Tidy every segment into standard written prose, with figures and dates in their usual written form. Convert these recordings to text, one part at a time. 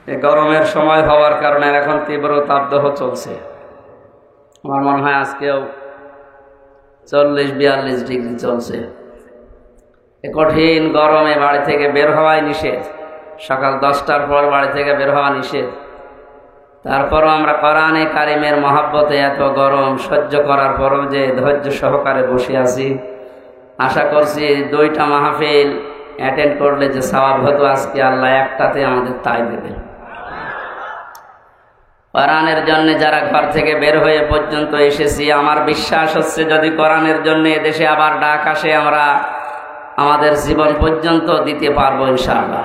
এই গরমের সময় হওয়ার কারণে এখন তীব্র তাপদাহ চলছে। আমার মনে হয় আজকেও 40-42 ডিগ্রি চলছে। এই কঠিন গরমে বাড়ি থেকে বের হওয়াই নিষেধ। সকাল 10টার পর বাড়ি থেকে বের হওয়া নিষেধ। তারপরও আমরা কোরআনে কারিমের মহাব্বতে এত গরম সহ্য করার পরও যে ধৈর্য সহকারে বসে আছি, আশা করছি 2টা মাহফিল অ্যাটেন্ড করলে যে সওয়াব হতো, আজকে আল্লাহ একটাতে আমাদের তাই দেবে। কোরআনের জন্য যারা ঘর থেকে বের হয়ে পর্যন্ত এসেছি, আমার বিশ্বাস হচ্ছে যদি কোরআনের জন্য এদেশে আবার ডাক আসে, আমরা আমাদের জীবন পর্যন্ত দিতে পারবো ইনশাআল্লাহ।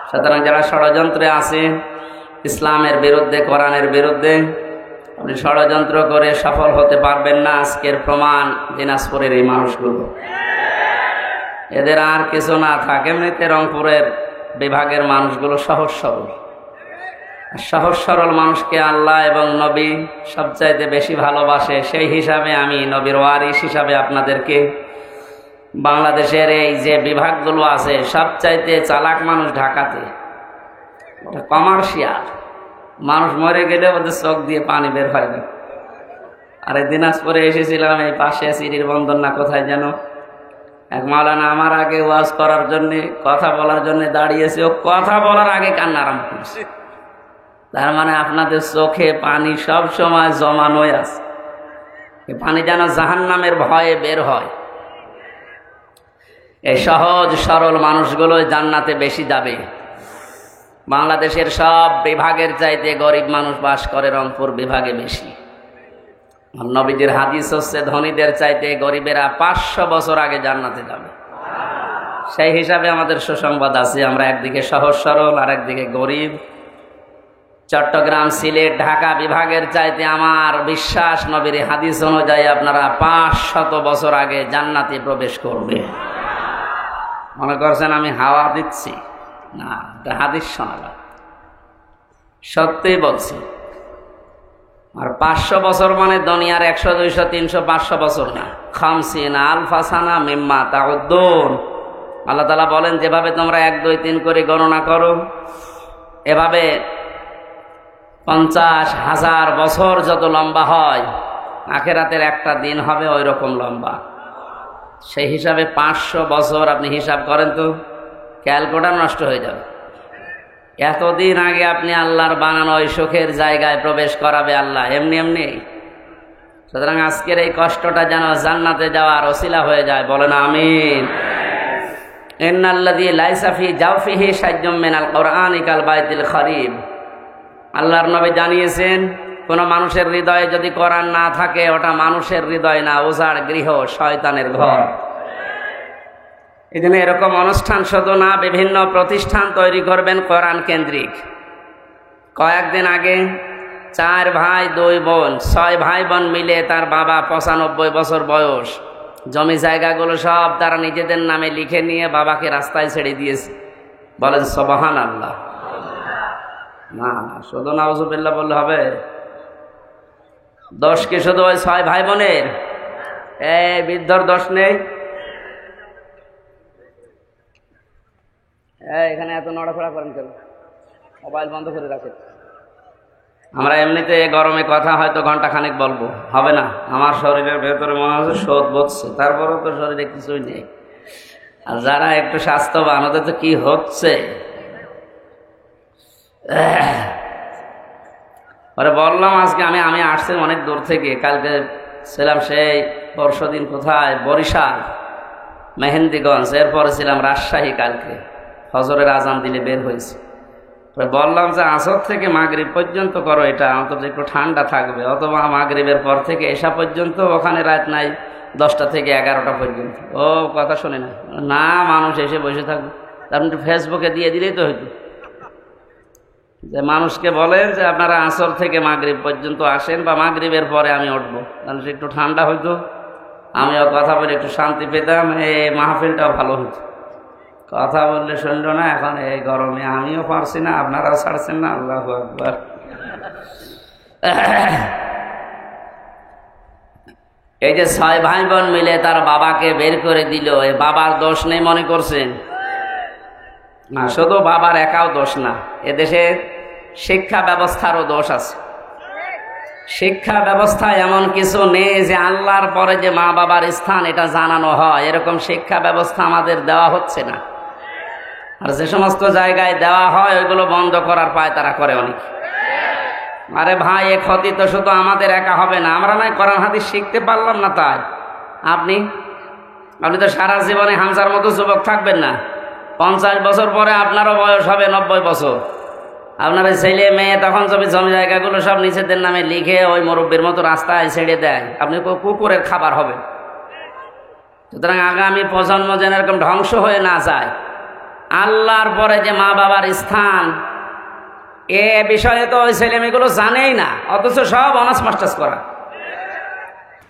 সুতরাং যারা ষড়যন্ত্রে আছে ইসলামের বিরুদ্ধে, কোরআনের বিরুদ্ধে, আপনি ষড়যন্ত্র করে সফল হতে পারবেন না। আজকের প্রমাণ দিনাজপুরের এই মানুষগুলো। এদের আর কিছু না থাকে, এমনিতে রংপুরের বিভাগের মানুষগুলো সহজ সরল। সহজ সরল মানুষকে আল্লাহ এবং নবী সবচাইতে বেশি ভালোবাসে। সেই হিসাবে আমি নবীর ওয়ারিস হিসাবে আপনাদেরকে বাংলাদেশের এই যে বিভাগগুলো আছে, সবচাইতে চালাক মানুষ ঢাকাতে, কমার্শিয়াল মানুষ মরে গেলে ওদের চোখ দিয়ে পানি বের হয় না। আর এই দিনাজপুরে এসেছিলাম, এই পাশে সিঁড়ির বন্দর না কোথায় যেন, এক মাওলানা আমার আগে ওয়াজ করার জন্যে, কথা বলার জন্য দাঁড়িয়েছে। ও কথা বলার আগে কান্না আরম্ভ করছে। তার মানে আপনাদের চোখে পানি সব সময় জমানোই আছে। এই পানি যেন জাহান্নামের ভয়ে বের হয়। এই সহজ সরল মানুষগুলো জান্নাতে বেশি যাবে। বাংলাদেশের সব বিভাগের চাইতে গরিব মানুষ বাস করে রংপুর বিভাগে বেশি। নবীজির হাদিস হচ্ছে ধনীদের চাইতে গরিবেরা 500 বছর আগে জান্নাতে যাবে। সেই হিসাবে আমাদের সুসংবাদ আছে, আমরা একদিকে সহজ সরল আর একদিকে গরিব। চট্টগ্রাম, সিলেট, ঢাকা বিভাগের চাইতে আমার বিশ্বাস নবীর হাদিস অনুযায়ী আপনারা 500 বছর আগে জান্নাতে প্রবেশ করবে। মনে করছেন আমি হাওয়া দিচ্ছি? না, এটা হাদিস শোনালাম, সত্যিই বলছি। আর 500 বছর মানে দুনিয়ার 100, 200, 300, 500 বছর না, 50 আলফা সানা মিম্মা তাউদ্দুন। আল্লাহ তাআলা বলেন, যেভাবে তোমরা 1, 2, 3 করে গণনা করো, এভাবে 50,000 বছর যত লম্বা হয়, আখিরাতের একটা দিন হবে ওই রকম লম্বা। সেই হিসাবে 500 বছর আপনি হিসাব করেন তো, ক্যালকুলেটর নষ্ট হয়ে যাবে। এতদিন আগে আপনি আল্লাহর বানানো ওই সুখের জায়গায় প্রবেশ করাবে আল্লাহ এমনি এমনি। সুতরাং আজকের এই কষ্টটা যেন জান্নাতে যাওয়ার ওসিলা হয়ে যায়, বলেন আমিন। ইন্নাল্লাযী লাইসা ফী জাওফিহি শাই'উম মিনাল কুরআনি কাল বাইতিল খরিব। আল্লাহর নবী জানিয়েছেন, কোন মানুষের হৃদয়ে যদি কোরআন না থাকে, ওটা মানুষের হৃদয় না, উজাড় গৃহ, শয়তানের ঘর। এই জন্য এরকম অনুষ্ঠান শুধু না, বিভিন্ন প্রতিষ্ঠান তৈরি করবেন কোরআন কেন্দ্রিক। কয়েকদিন আগে 4 ভাই 2 বোন, 6 ভাই বোন মিলে তার বাবা 95 বছর বয়স, জমি জায়গাগুলো সব তারা নিজেদের নামে লিখে নিয়ে বাবাকে রাস্তায় ছেড়ে দিয়েছে। বলেন সুবহানাল্লাহ। না না, শুধু নাউজুবিল্লাহ বললে হবে? দোষ কি শুধু ওই 6 ভাই বোনের? এই বৃদ্ধর দোষ নেই? এখানে এত নড়াফড়া করেন কেন? মোবাইল বন্ধ করে রাখেন। আমরা এমনিতে গরমে কথা হয়তো ঘন্টাখানেক বলবো, হবে না। আমার শরীরের ভেতরে মনে হচ্ছে শোধ বসছে, তারপরেও তো শরীরে কিছুই নেই। আর যারা একটু স্বাস্থ্যবান, ওদের তো কি হচ্ছে। পরে বললাম আজকে আমি আসছি অনেক দূর থেকে, কালকে ছিলাম সেই পরশুদিন কোথায়, বরিশাল, মেহেন্দিগঞ্জ, এরপরে ছিলাম রাজশাহী। কালকে ফজরের আজান দিলে বের হয়েছে। বললাম যে আসর থেকে মাগরিব পর্যন্ত করো, এটা অন্তত একটু ঠান্ডা থাকবে, অথবা মাগরিবের পর থেকে এশা পর্যন্ত, ওখানে রাত নাই 10টা থেকে 11টা পর্যন্ত। ও কথা শুনে না, মানুষ এসে বসে থাকবে। আপনি একটু ফেসবুকে দিয়ে দিলেই তো হইতো, যে মানুষকে বলেন যে আপনারা আসর থেকে মাগরিব পর্যন্ত আসেন, বা মাগরিবের পরে আমি উঠবো, তাহলে একটু ঠান্ডা হইতো, আমিও কথা বলে একটু শান্তি পেতাম, এই মাহফিলটাও ভালো হতো। কথা বললে শুনলো না। এখন এই গরমে আমিও পারছি না, আপনারাও ছাড়ছেন না। আল্লাহু আকবার। এই যে 6 ভাই বোন মিলে তার বাবাকে বের করে দিল, এই বাবার দোষ নেই মনে করছেন? না, শুধু বাবার একাও দোষ না, এদেশে শিক্ষা ব্যবস্থারও দোষ আছে। শিক্ষা ব্যবস্থায় এমন কিছু নেই যে আল্লাহর পরে যে মা বাবার স্থান এটা জানানো হয়, এরকম শিক্ষা ব্যবস্থা আমাদের দেওয়া হচ্ছে না। আর যে সমস্ত জায়গায় দেওয়া হয় ওইগুলো বন্ধ করার পায় তারা করে অনেক। আরে ভাই, এ ক্ষতি তো শুধু আমাদের একা হবে না। আমরা নয় কোরআন হাদিস শিখতে পারলাম না, তাই আপনি তো সারা জীবনে হামজার মতো যুবক থাকবেন না। 50 বছর পরে আপনারও বয়স হবে 90 বছর। আপনার ছেলে মেয়ে তখন জমি জায়গাগুলো সব নিজেদের নামে লিখে ওই মুরব্বীর মতো রাস্তায় ছেড়ে দেয়, আপনি কুকুরের খাবার হবেন। সুতরাং আগামী প্রজন্ম যেন এরকম ধ্বংস হয়ে না যায়। আল্লাহর পরে যে মা বাবার স্থান, এ বিষয়ে তো ওই ছেলে মেয়েগুলো জানেই না, অথচ সব অনার্স মাস্টার্স করা।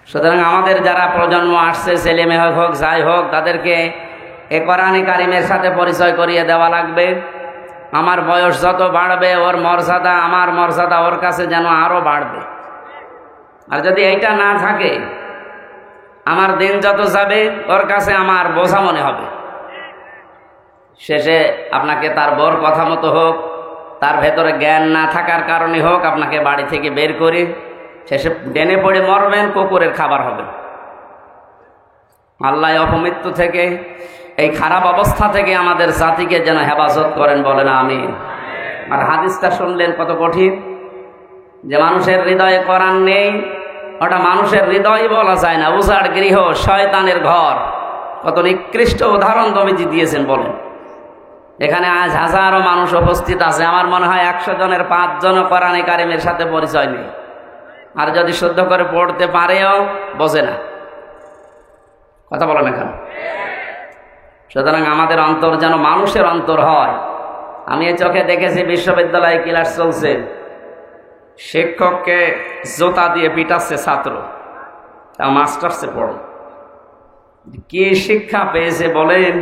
সুতরাং আমাদের যারা প্রজন্ম আসছে, ছেলে মেয়ে হোক যাই হোক, তাদেরকে এ কোরআনে কারিমের সাথে পরিচয় করিয়ে দেওয়া লাগবে। আমার বয়স যত বাড়বে ওর মর্যাদা, আমার মর্যাদা ওর কাছে যেন আরো বাড়বে। আর যদি এইটা না থাকে, আমার দিন যত যাবে ওর কাছে আমার বোঝা মনে হবে। শেষে আপনাকে তার বর কথা মতো হোক, তার ভেতরে জ্ঞান না থাকার কারণে হোক, আপনাকে বাড়ি থেকে বের করে শেষে ডেনে পড়ে মরবেন, কুকুরের খাবার হবে। আল্লাহ অপমৃত্যু থেকে, এই খারাপ অবস্থা থেকে আমাদের জাতিকে যেন হেফাজত করেন, বলেন আমিন। আর হাদিসটা শুনলেন কত কঠিন, যে মানুষের হৃদয়ে কোরআন নেই, ওটা মানুষের হৃদয় বলা যায় না, উজাড় গৃহ, শয়তানের ঘর। কত নিকৃষ্ট উদাহরণ নবীজি দিয়েছেন বলেন। এখানে আজ হাজারো মানুষ উপস্থিত আছে, আমার মনে হয় 100 জনের 5 জনও কোরআনে কারিমের সাথে পরিচয় নেই। আর যদি শুদ্ধ করে পড়তে পারেও বোঝে না। কথা বলেন এখন। সুতরাং আমাদের অন্তর যেন মানুষের অন্তর হয়। আমি এই চোখে দেখেছি, বিশ্ববিদ্যালয়ে ক্লাস চলছে, শিক্ষককে জুতা দিয়ে পিটাচ্ছে ছাত্র, তা মাস্টার্সে পড়ে। কি শিক্ষা পেয়েছে বলেন?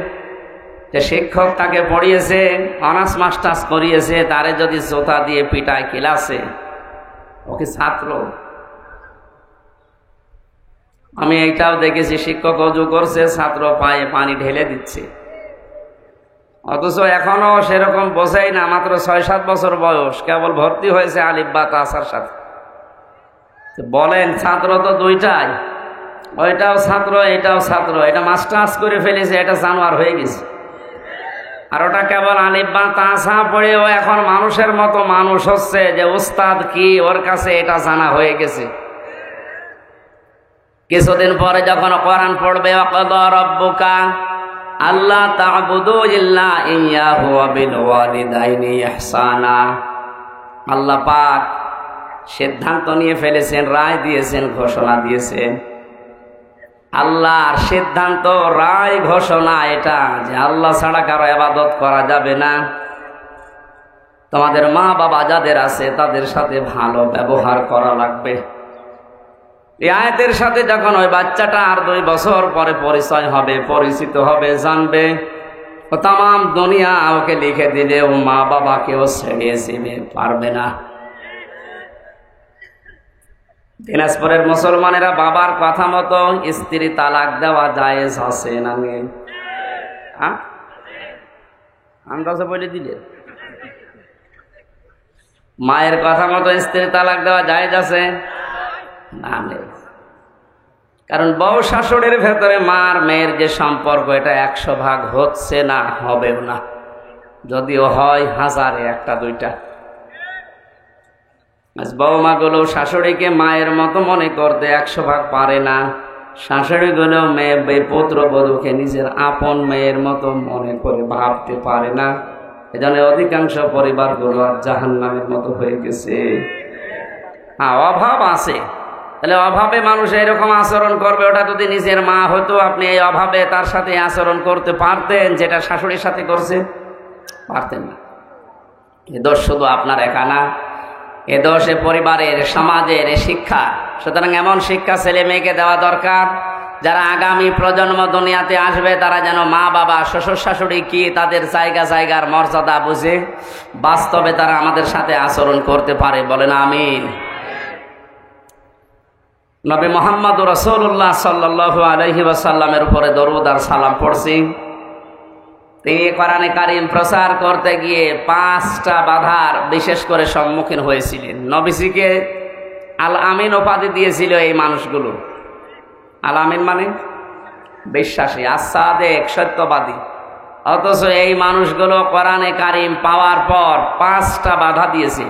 যে শিক্ষক তাকে পড়িয়েছে, অনার্স মাস্টার্স করিয়েছে, তারে যদি জুতা দিয়ে পিটায় ক্লাসে, ওকে ছাত্র। আমি এইটাও দেখেছি, শিক্ষক অজু করছে, ছাত্র পায়ে পানি ঢেলে দিচ্ছে, অথচ এখনো সেরকম বোঝাই না। মাত্র 6-7 বছর বয়স, কেবল ভর্তি হয়েছে আলিফ বা তাসার সাথে। বলেন, ছাত্র তো দুইটাই, ওইটাও ছাত্র এটাও ছাত্র। এটা মাস্টার্স করে ফেলেছে, এটা জানোয়ার হয়ে গেছে। আর ওটা কেবল আলিফ বা তাসা পড়ে ও এখন মানুষের মতো মানুষ হচ্ছে, যে উস্তাদ কি ওর কাছে এটা জানা হয়ে গেছে। কিছুদিন পরে যখন কোরআন পড়বে, ওয়াকাদা রাব্বুকা আল্লা তা'বুদু ইল্লা ইয়্যাহু ওয়া বিল ওয়ালিদাইনি ইহসানা, আল্লাহ পাক সিদ্ধান্ত নিয়ে ফেলেছেন, রায় দিয়েছেন, ঘোষণা দিয়েছেন। আল্লাহর সিদ্ধান্ত, রায়, ঘোষণা এটা যে আল্লাহ ছাড়া কারো ইবাদত করা যাবে না। তোমাদের মা বাবা যাদের আছে তাদের সাথে ভালো ব্যবহার করা লাগবে। এই আয়াতের সাথে যখন ওই বাচ্চাটা আর 2 বছর পরে পরিচয় হবে, পরিচিত হবে, জানবে, ও তাম দুনিয়া ওকে লিখে দিলে ও মা বাবাকেও ছেড়ে যেতে পারবে না। দিনাজপুরের মুসলমানেরা বাবার কথা মতো স্ত্রী তালাক দেওয়া জায়েজ আছে না? আন্দাজে বলে দিলে, মায়ের কথা মতো স্ত্রী তালাক দেওয়া জায়েজ আছে না? কারণ বউ শাশুড়ির ভেতরে মার মেয়ের যে সম্পর্ক, এটা 100 ভাগ হচ্ছে না, হবেও না। যদিও হয় 1000-এ 1-2টা। বৌমাগুলো শাশুড়িকে মায়ের মতো মনে করতে 100 ভাগ পারে না। শাশুড়িগুলো পুত্রবধূকে নিজের আপন মেয়ের মতো মনে করে ভাবতে পারে না। এজন্য অধিকাংশ পরিবারগুলো আর জাহান্নামের মতো হয়ে গেছে। হ্যাঁ, অভাব আছে, তাহলে অভাবে মানুষ এরকম আচরণ করবে। ওটা যদি নিজের মা হতো, আপনি এই অভাবে তার সাথে আচরণ করতে পারতেন যেটা শাশুড়ির সাথে করছে? পারতেন না। এ দোষ শুধু আপনার একা না, এ দোষ এ পরিবারের, সমাজের, এ শিক্ষা। সুতরাং এমন শিক্ষা ছেলে মেয়েকে দেওয়া দরকার, যারা আগামী প্রজন্ম দুনিয়াতে আসবে তারা যেন মা বাবা, শ্বশুর শাশুড়ি কি, তাদের জায়গা জায়গার মর্যাদা বুঝে বাস্তবে তারা আমাদের সাথে আচরণ করতে পারে, বলেন আমিন। নবী মুহাম্মদ রাসূলুল্লাহ সাল্লাল্লাহু আলাইহি ওয়াসাল্লামের উপরে দরুদ আর সালাম পড়ছি। তিনি কোরআনে কারিম প্রচার করতে গিয়ে 5টা বাধার বিশেষ করে সম্মুখীন হয়েছিলেন। নবীজিকে আল আমিন উপাধি দিয়েছিল এই মানুষগুলো। আল আমিন মানে বিশ্বাসী, আসাদেক, সত্যবাদী। অথচ এই মানুষগুলো কোরআনে কারিম পাওয়ার পর 5টা বাধা দিয়েছে।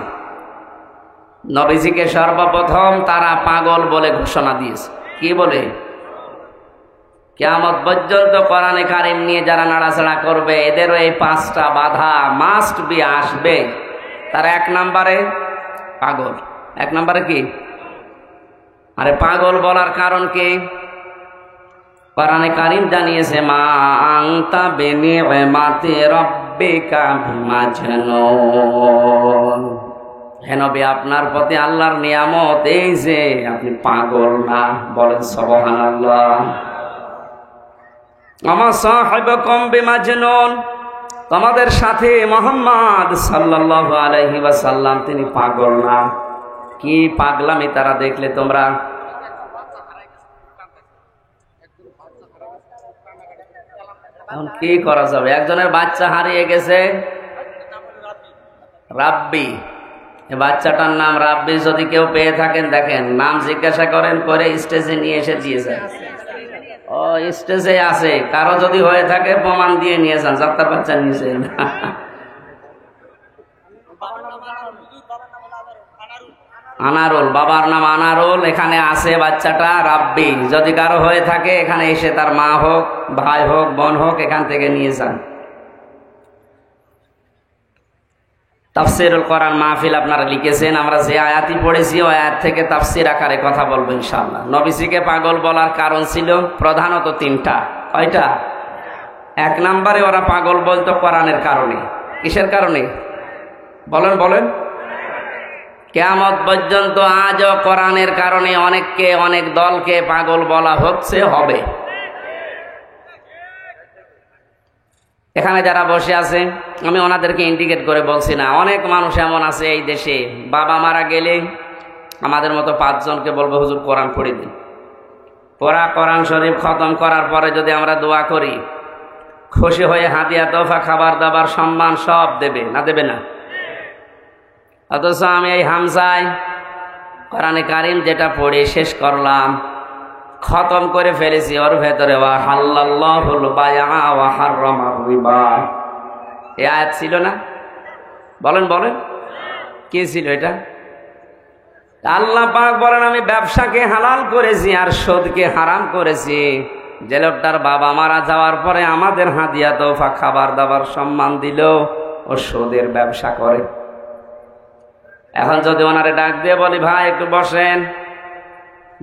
নবীজিকে সর্বপ্রথম তারা পাগল বলে ঘোষণা দিয়েছে। কি বলে? কিয়ামত পর্যন্ত কোরআনে কারিম নিয়ে যারা নাড়াচাড়া করবে এদেরও এই 5টা বাধা মাস্ট বি আসবে। তার 1 নম্বরে পাগল। 1 নম্বরে কি? আরে পাগল বলার কারণ কি? কোরআনে কারিম জানিয়েছে, মা আনতা বিনি'মাতি রাব্বিকা বিমাজনুন। হে নবী, আপনার প্রতি আল্লাহর নিয়ামত এই যে আপনি পাগল না। বলেন সুবহানাল্লাহ। আমা সাহিবুকুম বিমাজনুন, তোমাদের সাথে মুহাম্মদ সাল্লাল্লাহু আলাইহি ওয়াসাল্লাম তিনি পাগল না। কি পাগলামি তারা দেখলে তোমরা? এখন কি করা যাবে? একজনের বাচ্চা হারিয়ে গেছে, রাব্বি। এই বাচ্চাটার নাম রাব্বি। যদি কেউ পেয়ে থাকেন দেখেন, নাম জিজ্ঞাসা করেন, করে স্টেজে নিয়ে এসে দিয়েছেন। ও স্টেজে আছে, কারো যদি হয়ে থাকে প্রমাণ দিয়ে নিয়ে যান, যাত্রার বাচ্চা নিয়েছেন। আনারুল, বাবার নাম আনারুল, এখানে আছে বাচ্চাটা রাব্বি। যদি কারো হয়ে থাকে এখানে এসে তার মা হোক, ভাই হোক, বোন হোক, এখান থেকে নিয়ে যান। তাফসীরুল কোরআন মাহফিল আপনারা লিখেছেন, আমরা যে আয়াতই পড়েছি ওই আয়াত থেকে তাফসীর আকারে কথা বলবো ইনশাআল্লাহ। নবীজিকে পাগল বলার কারণ ছিল প্রধানত 3টা। কয়টা? 1 নম্বরে ওরা পাগল বলতো কোরআনের কারণে। কিসের কারণে? বলেন বলেন। কিয়ামত পর্যন্ত আজও কোরআনের কারণে অনেককে, অনেক দলকে পাগল বলা হচ্ছে, হবে। এখানে যারা বসে আছে আমি ওনাদেরকে ইন্ডিকেট করে বলছি না, অনেক মানুষ এমন আছে এই দেশে, বাবা মারা গেলে আমাদের মতো 5 জনকে বলবো হুজুর কোরআন পড়ে দিন। কোরআন শরীফ খতম করার পরে যদি আমরা দোয়া করি, খুশি হয়ে হাদিয়া, তোফা, খাবার দাবার, সম্মান সব দেবে, না দেবে না? অথচ আমি এই হামজায় কোরআনে কারিম যেটা পড়ে শেষ করলাম, খতম করে ফেলেছি, ওর ভেতরে ওয়া হাল্লাল্লাহুল বায়আ ওয়া হাররামার রিবা এই আয়াত ছিল না? বলেন বলেন, কি ছিল এটা? আল্লাহ পাক বলেন, আমি ব্যবসাকে হালাল করেছি আর সুদকে হারাম করেছি। যে লোকটার বাবা মারা যাওয়ার পরে আমাদের হাদিয়া, তোফা, খাবার দাবার, সম্মান দিল, ও সুদের ব্যবসা করে। এখন যদি ওনারে ডাক দিয়ে বলি, ভাই একটু বসেন,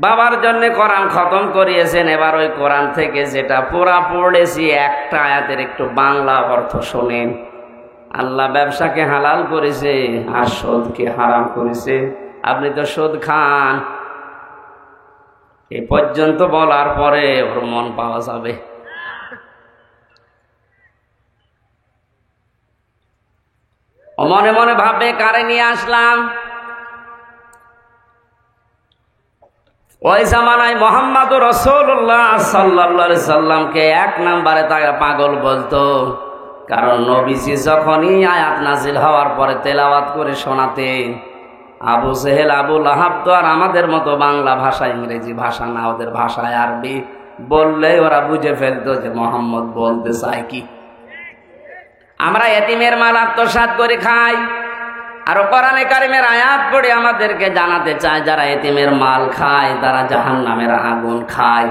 বাবার জন্য কোরআন খতম করিয়েছেন, এবার ওই কোরআন থেকে যেটা পুরা পড়েছি একটা আয়াতের একটু বাংলা অর্থ শোনেন। আল্লাহ ব্যবসাকে হালাল করেছে আর সুদকে হারাম করেছে, আপনি তো সুদ খান। এই পর্যন্ত বলার পরে ওর মন পাওয়া যাবে। ও মনে মনে ভাববে, কারে নিয়ে আসলাম? ওই জামানায় মুহাম্মদুর রাসূলুল্লাহ সাল্লাল্লাহু আলাইহি সাল্লামকে 1 নম্বরে তারা পাগল বলতো, কারণ নবীজি যখনই আয়াত নাজিল হওয়ার পরে তেলাওয়াত করে শোনাতেন, আবু জেহেল, আবু লাহাব তো আর আমাদের মতো বাংলা ভাষা, ইংরেজি ভাষা না, ওদের ভাষায় আরবি বললে ওরা বুঝে ফেলতো যে মোহাম্মদ বলতে চায় কি। আমরা এতিমের মাল আত্মসাৎ করে খাই, আর কোরআনে কারিমের আয়াত পড়ে আমাদেরকে জানাতে চায় যারা এতিমের মাল খায় তারা জাহান্নামের আগুন খায়।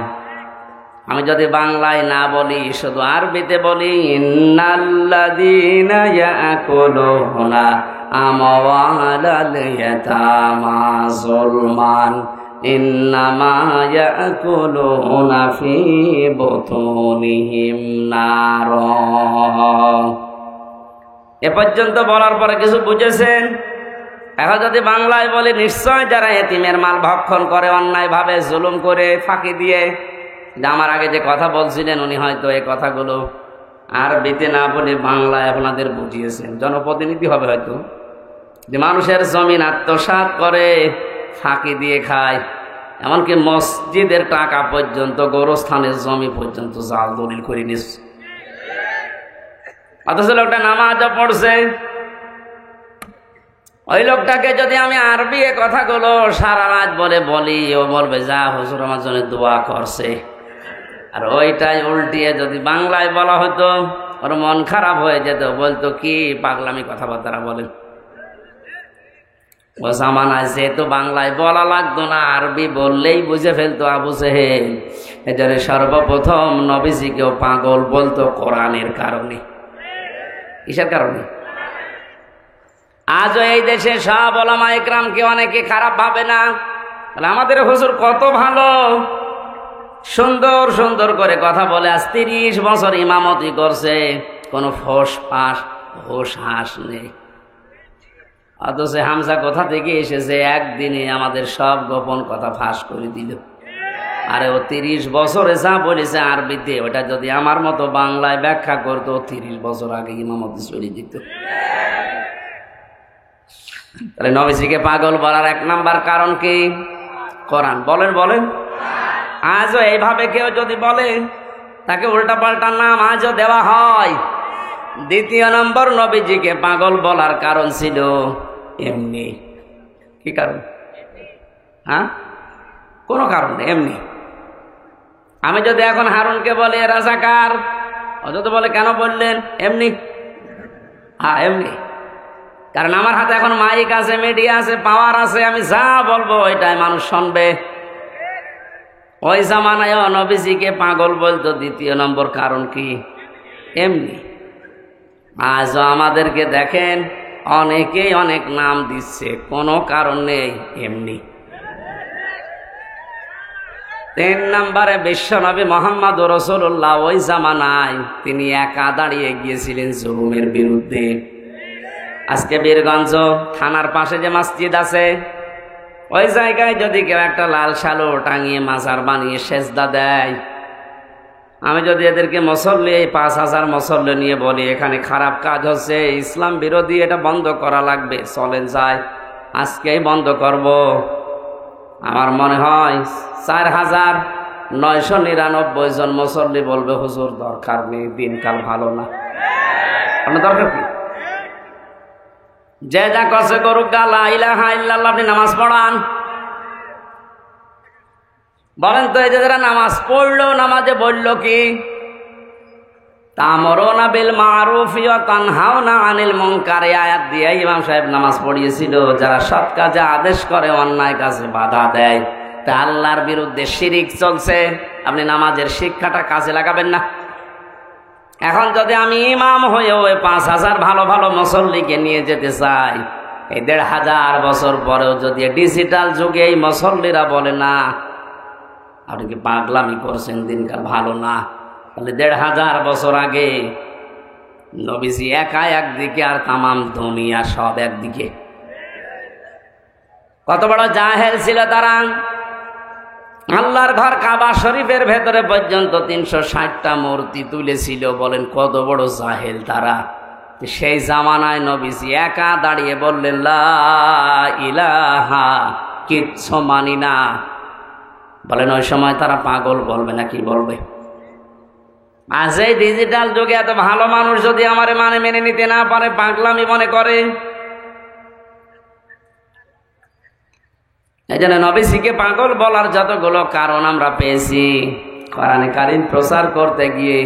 আমি যদি বাংলায় না বলি, শুধু আরবিতে বলি, ইন্নাল্লাযীনা ইয়াকুলুনা আমওয়ালাল ইয়াতামা যুলমান ইন্নামা ইয়াকুলুনা ফী বুতুনিহিম নার। এ পর্যন্ত বলার পরে কিছু বুঝেছেন? এখন যদি বাংলায় বলি, নিশ্চয় যারা এতিমের মাল ভক্ষণ করে, অন্যায়ভাবে জুলুম করে, ফাঁকি দিয়ে, যে আমার আগে যে কথা বলছিলেন উনি হয়তো এই কথাগুলো আরবিতে না বলে বাংলায় আপনাদের বুঝিয়েছেন। জনপ্রতিনিধি হবে হয়তো, যে মানুষের জমিন আত্মসাৎ করে, ফাঁকি দিয়ে খায়, এমনকি মসজিদের টাকা পর্যন্ত, গোরস্থানের জমি পর্যন্ত জাল দলিল করে নিচ্ছে। অথচ লোকটা নামাজও পড়ছে। ওই লোকটাকে যদি আমি আরবি এ কথাগুলো সারা রাত বলি, ও বলবে যা হুজুর আমার জন্য দোয়া করছে। আর ওইটাই উল্টিয়ে যদি বাংলায় বলা হতো, ওর মন খারাপ হয়ে যেত, বলতো কি পাগলামি কথাবার্তা বলেন। ও জামানায় যেহেতু বাংলায় বলা লাগতো না, আরবি বললেই বুঝে ফেলতো আবু জেহেল। এজন্য সর্বপ্রথম নবীজিকেও পাগল বলতো কোরআনের কারণে। কিসের কারণে? আজও এই দেশে সব ওলামা ইকরামকে অনেকে খারাপ ভাবে না, আমাদের হুজুর কত ভালো, সুন্দর সুন্দর করে কথা বলে। আজ 30 বছর ইমামতি করছে, কোনো ফোস পাস হোস হাস নেই। অথচ হামজা কোথা থেকে এসেছে, একদিনে আমাদের সব গোপন কথা ফাঁস করে দিল। আরে ও 30 বছরে যা বলেছে আরবিতে, ওটা যদি আমার মতো বাংলায় ব্যাখ্যা করতো, 30 বছর আগে ইমামতি চলে দিত। তাহলে নবীজিকে পাগল বলার 1 নাম্বার কারণ কি? কোরআন। বলেন বলেন। আজও এইভাবে কেউ যদি বলে, তাকে উল্টা পাল্টা নাম আজও দেওয়া হয়। 2 নম্বর, নবীজিকে পাগল বলার কারণ ছিল এমনি। কি কারণ? হ্যাঁ, কোনো কারণ নেই, এমনি। আমি যদি এখন হারুনকে বলে রাজাকার, অযথ বলে কেন বললেন? এমনি। হ্যাঁ এমনি, কারণ আমার হাতে এখন মাইক আছে, মিডিয়া আছে, পাওয়ার আছে, আমি যা বলবো ওইটাই মানুষ শুনবে। ওই জামানায় নবীজিকে পাগল বলতো। 2 নম্বর কারণ কি? এমনি। আজও আমাদেরকে দেখেন অনেকেই অনেক নাম দিচ্ছে, কোনো কারণ নেই, এমনি। 3 নম্বরে, বিশ্বনবী মুহাম্মদ রাসূলুল্লাহ ওই জামানায় তিনি একা দাঁড়িয়ে গিয়েছিলেন জুলুমের বিরুদ্ধে। আজকে বীরগঞ্জ থানার পাশে যে মসজিদ আছে, ওই জায়গায় যদি কেউ একটা লাল শালো টাঙিয়ে মাজার বানিয়ে সেজদা দেয়, আমি যদি এদেরকে মুসল্লি, 5000 মুসল্লি নিয়ে বলি এখানে খারাপ কাজ হচ্ছে, ইসলাম বিরোধী, এটা বন্ধ করা লাগবে, চলেন যাই, আজকেই বন্ধ করব, আমার মনে হয় 4999 জন মুসল্লি বলবে হুজুর দরকার নেই, দিনকাল ভালো না। আপনার দরকার কি? যে যা করছে করুক, লা ইলাহা ইল্লাল্লাহ। আপনি নামাজ পড়ান, বলেন তো এই যে যারা নামাজ পড়লো, নামাজে বললো কি? তা'মুরুনা বিল মা'রুফ ওয়া তানহাউনা আনিল মুনকার। আয়াত দিয়ে ইমাম সাহেব নামাজ পড়িয়েছিল, যারা সৎ কাজে আদেশ করে, অন্যায় কাজে বাধা দেয়। তা আল্লাহর বিরুদ্ধে শিরিক চলছে, আপনি নামাজের শিক্ষাটা কাজে লাগাবেন না? এখন যদি আমি ইমাম হয়ে ওই 5000 ভালো ভালো মুসল্লিকে নিয়ে যেতে চাই, এই 1500 বছর পরেও যদি ডিজিটাল যুগে এই মুসল্লিরা বলে না আপনি কি পাগলামি করছেন, দিনকাল ভালো না, তাহলে 1500 বছর আগে নবীজি একা একদিকে আর তামাম দুনিয়া সব একদিকে। কত বড় জাহেল ছিল তারা! আল্লাহর ঘর কাবা শরীফের ভেতরে পর্যন্ত 360টা মূর্তি তুলেছিল। বলেন কত বড় জাহেল তারা! সেই জামানায় নবীজি একা দাঁড়িয়ে বললেন লা ইলাহা, কিচ্ছু মানি না। বলেন ওই সময় তারা পাগল বলবে না কি বলবে? আজ এই ডিজিটাল যুগে এত ভালো মানুষ যদি আমারে মেনে নিতে না পারে, পাগলামি মনে করে। এই জন্য নবীজিকে পাগল বলার যতগুলো কারণ আমরা পেয়েছি, কোরআনে কারীম প্রচার করতে গিয়ে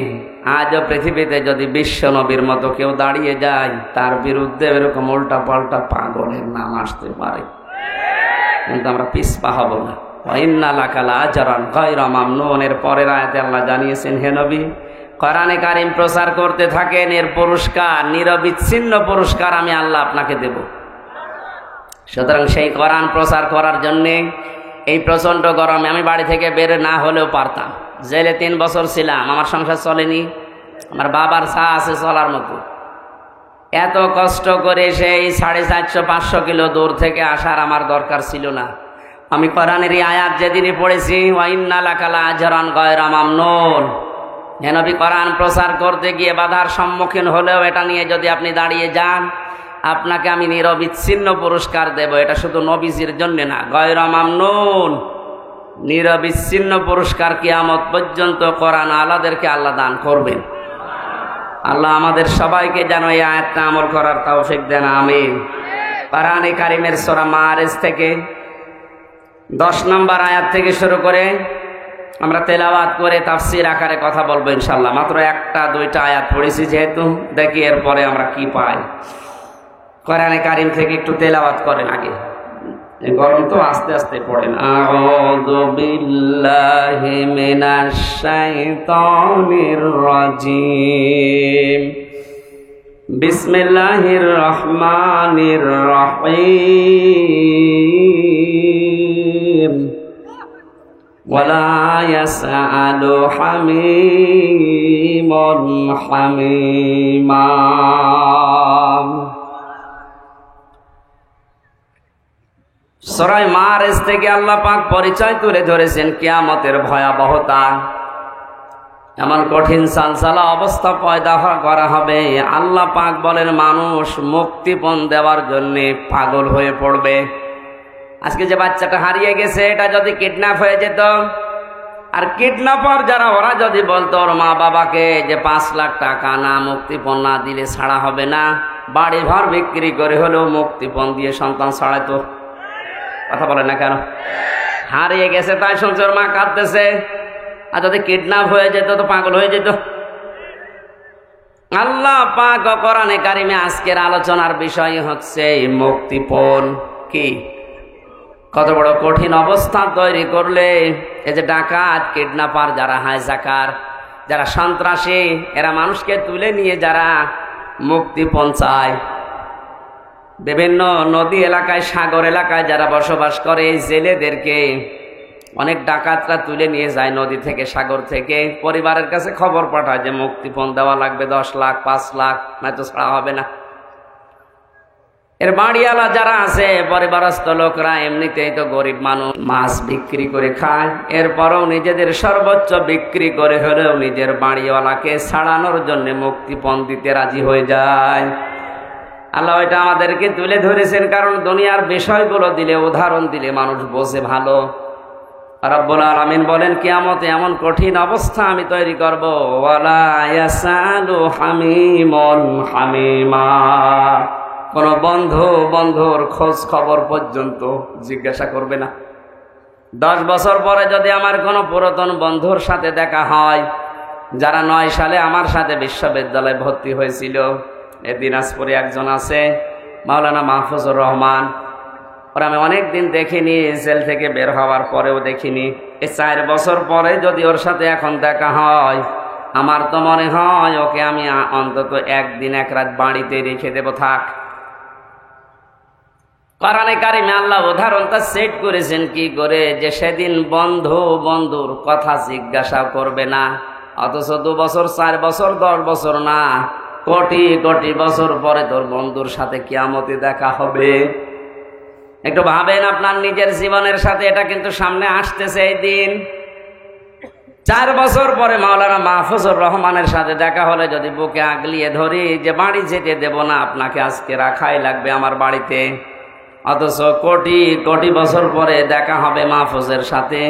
আজও পৃথিবীতে যদি বিশ্ব নবীর মতো কেউ দাঁড়িয়ে যায়, তার বিরুদ্ধে এরকম উল্টা পাল্টা পাগলের নাম আসতে পারে, কিন্তু আমরা পিছপা হব না। ইন্না লাকা লাআজরান গায়রা মামনুন। এর পরের আয়াতে আল্লাহ জানিয়েছেন, হে নবী কোরআনে কারীম প্রচার করতে থাকেন, এর পুরস্কার, নিরবিচ্ছিন্ন পুরস্কার আমি আল্লাহ আপনাকে দেব। সুতরাং সেই কোরআন প্রচার করার জন্যে এই প্রচণ্ড গরমে আমি বাড়ি থেকে বের না হলেও পারতাম। জেলে 3 বছর ছিলাম, আমার সংসার চলেনি, আমার বাবার চা আছে চলার মতো। এত কষ্ট করে সেই 450-500 কিলো দূর থেকে আসার আমার দরকার ছিল না। আমি কোরআনের এই আয়াত যেদিনই পড়েছি, ওয়া ইন্না লাকা লাআজরান গায়রা মামনুন, হে নবী কোরআন প্রচার করতে গিয়ে বাধার সম্মুখীন হলেও এটা নিয়ে যদি আপনি দাঁড়িয়ে যান, আপনাকে আমি নিরবিচ্ছিন্ন পুরস্কার দেব। এটা শুধু নবীজির জন্য না, গায়রা মামনুন, নিরবিচ্ছিন্ন পুরস্কার কিয়ামত পর্যন্ত কোরআন আলাদেরকে আল্লাহ দান করবেন। আল্লাহ আমাদের সবাইকে যেন এই আয়াতটা আমল করার তৌফিক দেন, আমিন। কোরআনে কারিমের সূরা মারিজ থেকে 10 নম্বর আয়াত থেকে শুরু করে আমরা তেলাওয়াত করে তাফসীর আকারে কথা বলবো ইনশাআল্লাহ। মাত্র 1-2টা আয়াত পড়েছি যেহেতু, দেখি এরপরে আমরা কি পাই। কোরআনে কারিম থেকে একটু তেলাওয়াত করেন আগে, গরম তো, আস্তে আস্তে পড়েন। আউযু বিল্লাহি মিনাশ শাইতানির রাজিম, বিসমিল্লাহির রহমানির রহিম। ওয়ালা ইয়াসআলু হামীমুন হামীমা। সূরা মারিজ থেকে আল্লাহ পাক পরিচয় তুলে ধরেছেন কিয়ামতের ভয়াবহতা। এমন কঠিন সালসালা অবস্থা পয়দা করা হবে, আল্লাহ পাক বলেন মানুষ মুক্তিপণ দেওয়ার জন্য পাগল হয়ে পড়বে। আজকে যে বাচ্চাটা হারিয়ে গেছে, এটা যদি কিডন্যাপ হয়ে যেত, আর কিডন্যাপার যারা ওরা যদি বলতো ওর মা বাবাকে যে 5 লাখ টাকা না মুক্তিপণ না দিলে ছাড়া হবে না, বাড়ি ঘর বিক্রি করে হলেও মুক্তিপণ দিয়ে সন্তান ছাড়াইতো। কথা বলে না কেন? হারিয়ে গেছে তাই শুনছে ওর মা কাঁদতেছে, আর যদি কিডন্যাপ হয়ে যেত তো পাগল হয়ে যেত। আল্লাহ পাক কোরআনে কারিমে আজকের আলোচনার বিষয় হচ্ছে মুক্তিপণ। কি কত বড় কঠিন অবস্থা তৈরি করলে এই যে ডাকাত, কিডন্যাপার, যারা হাইজাকার, যারা সন্ত্রাসী, এরা মানুষকে তুলে নিয়ে যারা মুক্তিপণ চায়, বিভিন্ন নদী এলাকায়, সাগর এলাকায় যারা বসবাস করে, এই জেলেদেরকে অনেক ডাকাতরা তুলে নিয়ে যায় নদী থেকে, সাগর থেকে, পরিবারের কাছে খবর পাঠায় যে মুক্তিপণ দেওয়া লাগবে 10 লাখ 5 লাখ, নয়তো ছাড়া হবে না। এর বাড়িওয়ালা যারা আছে, পরিবারস্থ লোকরা এমনিতেই তো গরিব মানুষ, মাছ বিক্রি করে খায়, এরপরও নিজেদের সর্বোচ্চ বিক্রি করে হলেও নিজের বাড়িওয়ালাকে ছাড়ানোর জন্য মুক্তিপণ দিতে রাজি হয়ে যায়। আল্লাহ এটা আমাদেরকে তুলে ধরেছেন, কারণ দুনিয়ার বিষয়গুলো দিলে, উদাহরণ দিলে মানুষ বোঝে ভালো। রব্বুল আলামিন বলেন কিয়ামতে এমন কঠিন অবস্থা আমি তৈরি করব, ওয়ালা ইয়াসালু হামীমুন হামীমা। কোন বন্ধু বন্ধুর খোঁজ খবর পর্যন্ত জিজ্ঞাসা করবে না। 10 বছর পরে যদি আমার কোনো পুরাতন বন্ধুর সাথে দেখা হয়, যারা 9 সালে আমার সাথে বিশ্ববিদ্যালয়ে ভর্তি হয়েছিল, দিনাজপুরে একজন আছে মাওলানা মাহফুজুর রহমান, ওরা আমি অনেক দিন দেখিনি, জেল থেকে বের হওয়ার পরেও দেখিনি। এই 4 বছর পরে যদি ওর সাথে এখন দেখা হয়, আমার তো মনে হয় ওকে আমি অন্তত 1 দিন 1 রাত বাড়িতে রেখে দেব, থাক। কোরআনে কারিমে আল্লাহ উদাহরণটা সেট করেছেন কি করে, যে সেদিন বন্ধু বন্ধুর কথা জিজ্ঞাসা করবে না, অথচ 2 বছর 4 বছর 10 বছর না, কোটি কোটি বছর পরে তোর বন্ধুর সাথে কিয়ামতে দেখা হবে। একটু ভাবেন আপনার নিজের জীবনের সাথে, এটা কিন্তু সামনে আসতেছে এই দিন। 4 বছর পরে মাওলানা মাহফুজুর রহমানের সাথে দেখা হলে যদি বুকে আগলিয়ে ধরি যে বাড়ি যেতে দেব না, আপনাকে আজকে রাখাই লাগবে আমার বাড়িতে, অথচ কোটি কোটি বছর পরে দেখা হবে মাহফুজের সাথে।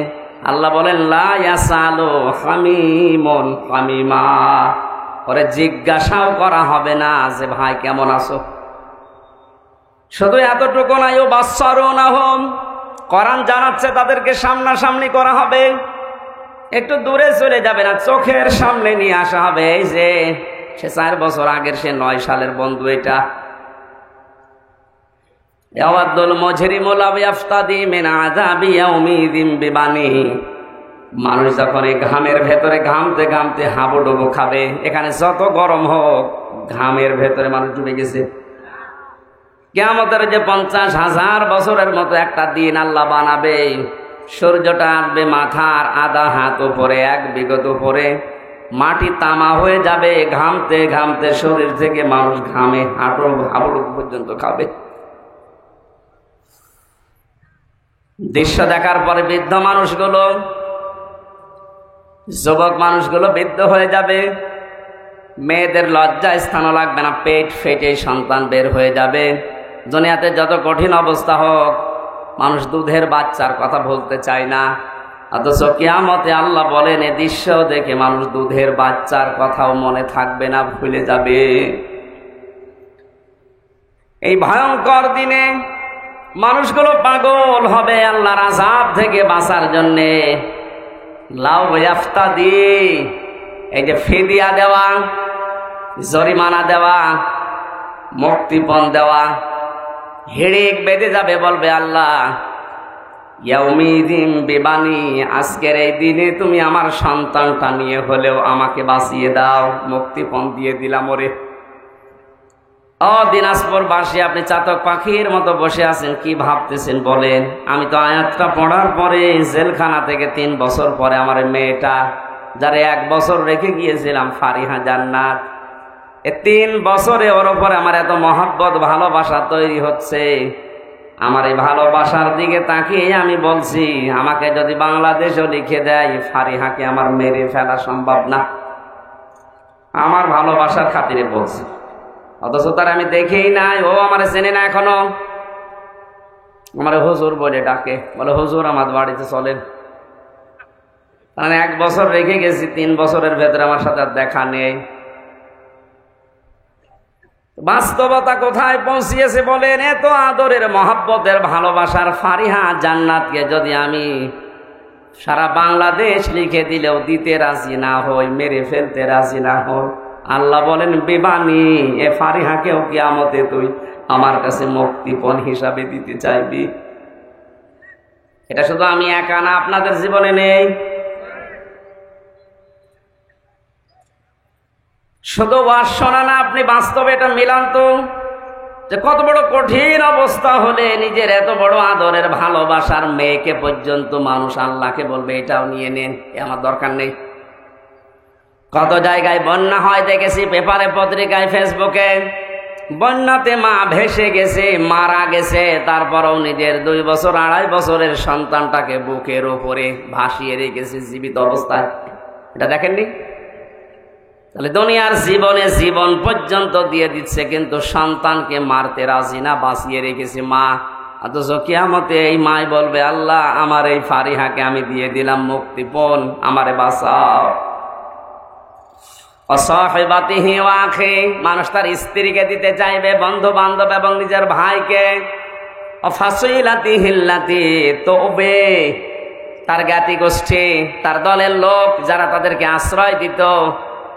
আল্লাহ বলেন লা ইয়াসালু হামীমুন হামীমা, ওরে জিজ্ঞাসাও করা হবে না যে ভাই কেমন আছো। শুধু এতটুকু নাই, ও বাসসারুনাহুম, কোরআন জানাচ্ছে তাদেরকে সামনাসামনি করা হবে, একটু দূরে চলে যাবে না, চোখের সামনে নিয়ে আসা হবে। এই যে সে 4 বছর আগের, সে 9 সালের বন্ধু, এটা ইয়াওয়াদুল মুজরিমু লাউ ইয়াফতাদি মিন আযাবি ইয়াউমিযিন বিবানি। মানুষ যখন এই ঘামের ভেতরে ঘামতে ঘামতে হাবুডুবু খাবে, এখানে যত গরম হোক, ঘামের ভেতরে মানুষ ডুবে গেছে। কিয়ামতের যে 50,000 বছরের মতো একটা দিন আল্লাহ বানাবে, সূর্যটা আসবে মাথার আধা হাত উপরে, 1 বিঘত উপরে, মাটি তামা হয়ে যাবে, ঘামতে ঘামতে শরীর থেকে মানুষ ঘামে হাবুডুবু পর্যন্ত খাবে। দৃশ্য দেখার পরে বৃদ্ধ মানুষগুলো, যুবক মানুষগুলো বৃদ্ধ হয়ে যাবে, মেয়েদের লজ্জা স্থানও লাগবে না, পেট ফেটে সন্তান বের হয়ে যাবে। দুনিয়াতে যত কঠিন অবস্থা হোক, মানুষ দুধের বাচ্চার কথা বলতে চায় না, অথচ কিয়ামতে আল্লাহ বলেন এ দৃশ্য দেখে মানুষ দুধের বাচ্চার কথাও মনে থাকবে না, ভুলে যাবে। এই ভয়ঙ্কর দিনে মানুষগুলো পাগল হবে আল্লাহর আযাব থেকে বাঁচার জন্যে। লাউ ইফতাদি, এই যে ফিদিয়া দেওয়া, জরিমানা দেওয়া, মুক্তিপণ দেওয়া, হিড়িক বেঁধে যাবে, বলবে আল্লাহ ইয়াউমিদিন বিবানি, আজকের এই দিনে তুমি আমার সন্তানটা নিয়ে হলেও আমাকে বাঁচিয়ে দাও, মুক্তিপণ দিয়ে দিলাম ওরে। ও দিনাজপুরবাসী, আপনি চাতক পাখির মতো বসে আছেন, কি ভাবতেছেন বলেন? আমি তো আয়াতটা পড়ার পরে জেলখানা থেকে 3 বছর পরে আমার মেয়েটা, যারা 1 বছর রেখে গিয়েছিলাম, ফারিহা জান্নাত, 3 বছরে ওর উপরে আমার এত মহব্বত ভালোবাসা তৈরি হচ্ছে। আমার এই ভালোবাসার দিকে তাকিয়ে আমি বলছি, আমাকে যদি বাংলাদেশও লিখে দেয়, ফারিহাকে আমার মেরে ফেলা সম্ভব না। আমার ভালোবাসার খাতিরে বলছি, অথচ তার আমি দেখেই নাই, ও আমার চেনে না এখনো। আমার হুজুর বলে ডাকে, বলে হুজুর আমার বাড়িতে চলেন। মানে 1 বছর রেখে গেছি, 3 বছরের ভেতরে আমার সাথে আর দেখা নেই। বাস্তবতা কোথায় পৌঁছিয়েছে বলেন? এত আদরের মহব্বতের ভালোবাসার ফারিহা জান্নাতকে যদি আমি সারা বাংলাদেশ লিখে দিলেও দিতে রাজি না হই, মেরে ফেলতে রাজি না হই, আল্লাহ বলেন বিবানি, এ ফারিহাকেও কিয়ামতে তুই আমার কাছে মুক্তিপণ হিসাবে দিতে চাইবি। এটা শুধু আমি একা না, আপনাদের জীবনে নেই। শুধু ওয়াজ শোনা না, আপনি বাস্তবে এটা মিলান তো, যে কত বড় কঠিন অবস্থা হলে নিজের এত বড় আদরের ভালোবাসার মেয়েকে পর্যন্ত মানুষ আল্লাহকে বলবে এটাও নিয়ে নেন, এ আমার দরকার নেই। কত জায়গায় বন্যা হয় দেখেছি, পেপারে, পত্রিকায়, ফেসবুকে। বন্যাতে মা ভেসে গেছে, মারা গেছে, তারপরেও নিজের 2 বছর 2.5 বছরের সন্তানটাকে বুকের উপরে ভাসিয়ে রেখেছে জীবিত অবস্থায়। এটা দেখেননি? তাহলে দুনিয়ার জীবনে জীবন পর্যন্ত দিয়ে দিচ্ছে, কিন্তু সন্তানকে মারতে রাজি না, বাঁচিয়ে রেখেছে মা। অথচ কিয়ামতে এই মাই বলবে আল্লাহ আমার এই ফারিহাকে আমি দিয়ে দিলাম মুক্তিপণ, আমারে বাঁচাও। অসাহিবাতিহি ওয়া আখি, মানুষ তার স্ত্রীকে দিতে চাইবে, বন্ধু বান্ধব এবং নিজের ভাইকে। অফাসিলাতিহিল্লাতি, তবে তার জ্ঞাতি গোষ্ঠী, তার দলের লোক যারা তাদেরকে আশ্রয় দিত,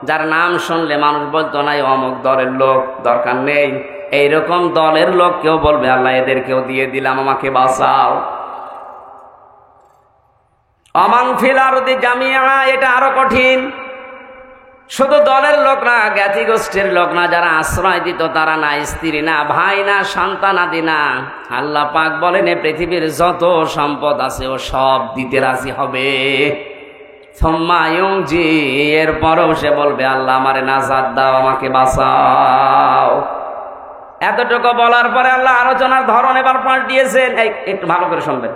যার নাম শুনলে মানুষ বলতো না অমুক দলের লোক, দরকার নেই, এইরকম দলের লোক কেউ বলবে আল্লাহ এদেরকেও দিয়ে দিলাম, আমাকে বাঁচাও। অমান ফিল আরদি জামিআ, এটা আরো কঠিন। শুধু দলের লোক না, জ্ঞাতি গোষ্ঠীর লোক না, যারা আশ্রয় দিত তারা না, স্ত্রী না, ভাই না, সন্তানাদি না, আল্লাহ পাক বলেন এ পৃথিবীর যত সম্পদ আছে ও সব দিতে রাজি হবে। এরপরও সে বলবে আল্লাহ আমারে নাজাত দাও, আমাকে বাঁচাও। এতটুকু বলার পরে আল্লাহ আলোচনার ধরন এবার পাল্টিয়েছেন। একটু ভালো করে শুনবেন।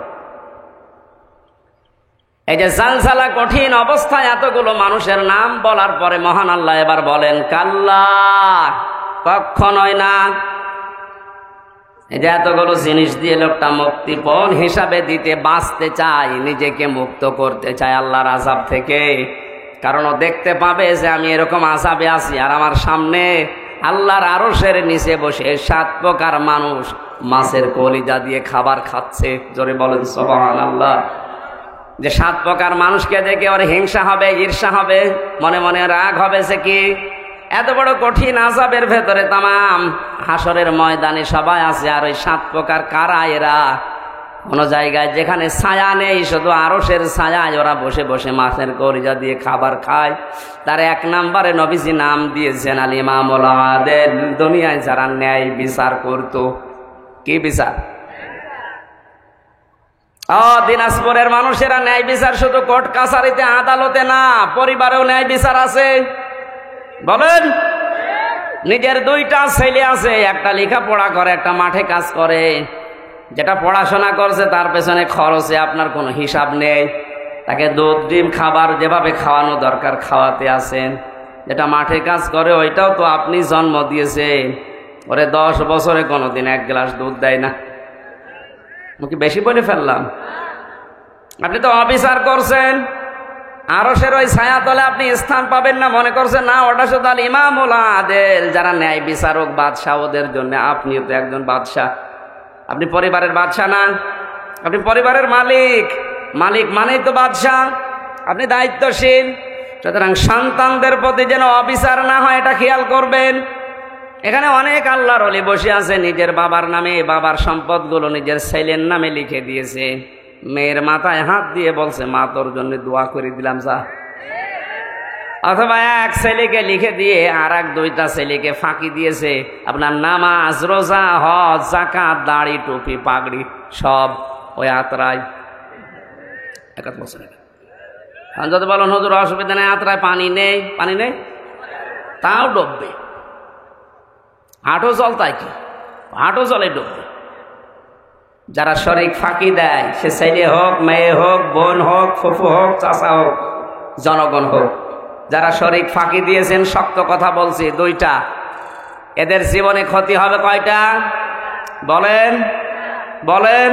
এই যে জালজালা কঠিন অবস্থায় এতগুলো মানুষের নাম বলার পরে মহান আল্লাহ এবার বলেন কাল্লা, কখনোই না। এই যে এতগুলো জিনিস দিয়ে লোকটা মুক্তিপণ হিসাবে দিতে বাঁচতে চায়, নিজেকে মুক্ত করতে চায় আল্লাহর আযাব থেকে। কারণ ও দেখতে পাবে যে আমি এরকম আযাবে আছি, আর আমার সামনে আল্লাহর আরশের নিচে বসে 7 প্রকার মানুষ মাছের কলিজা দিয়ে খাবার খাচ্ছে। জোরে বলেন সুবহানাল্লাহ। যে 7 প্রকার মানুষকে দেখে ওর হিংসা হবে, ঈর্ষা হবে, মনে মনে রাগ হবে। সে কি এত বড় কঠিন আযাবের ভেতরে তামাম হাসরের ময়দানে সবাই আছে, আর ওই 7 প্রকার কারা এরা? কোন জায়গায় যেখানে ছায়া নেই, শুধু আরশের ছায়ায় ওরা বসে বসে মাছের কলিজা দিয়ে খাবার খায়। তার 1 নম্বরে নবীজি নাম দিয়েছেন আল ইমামুল আদিল। দুনিয়ায় যারা ন্যায় বিচার করত। কি বিচার? দিনাজপুরের মানুষেরা ন্যায় বিচার শুধু কোর্ট কাছারিতে, আদালতে না, পরিবারেও ন্যায় বিচার আছে। বলেন, নিজের 2টা ছেলে আছে, একটা লেখাপড়া করে, একটা মাঠে কাজ করে। যেটা পড়াশোনা করছে তার পেছনে খরচে আপনার কোনো হিসাব নেই, তাকে দুধ ডিম খাবার যেভাবে খাওয়ানো দরকার খাওয়াতে আছেন। যেটা মাঠে কাজ করে ওইটাও তো আপনি জন্ম দিয়েছেন, ওরে 10 বছরে কোনোদিন 1 গ্লাস দুধ দেয় না। কি বেশি বলে ফেললাম? আপনি তো অফিসার করছেন, আরশের ওই ছায়াতলে আপনি স্থান পাবেন না মনে করছেন, না ওটা শুধু আল ইমামুল আদেল, যারা ন্যায় বিচারক বাদশাহ, ওদের জন্য। আপনিও তো একজন বাদশাহ, আপনি পরিবারের বাদশাহ না, আপনি পরিবারের মালিক। মালিক মানেই তো বাদশাহ, আপনি দায়িত্বশীল। সুতরাং সন্তানদের প্রতি যেন অবিচার না হয় এটা খেয়াল করবেন। এখানে অনেক আল্লাহর ওলি বসে আছে, নিজের বাবার নামে বাবার সম্পদগুলো নিজের ছেলের নামে লিখে দিয়েছে, মেয়ের মাথায় হাত দিয়ে বলছে মা তোর জন্য দোয়া করে দিলাম যা। অথবা এক ছেলেকে লিখে দিয়ে আর এক দুইটা ছেলেকে ফাঁকি দিয়েছে, আপনার নামাজ, রোজা, হজ, যাকাত, দাড়ি, টুপি, পাগড়ি সব ওই আত্রায়। একাত বছর যদি বলেন হুজুর অসুবিধা নেই, আত্রায় পানি নেই, পানি নেই, তাও ডুববে। হাঁটো জল, তাই কি হাঁটো জলে ডুববে। যারা শরীক ফাঁকি দেয়, সে ছেলে হোক, মেয়ে হোক, বোন হোক, ফুফু হোক, চাচা হোক, জনগণ হোক, যারা শরীক ফাঁকি দিয়েছেন, শক্ত কথা বলছি, দুইটা, এদের জীবনে ক্ষতি হবে কয়টা বলেন বলেন?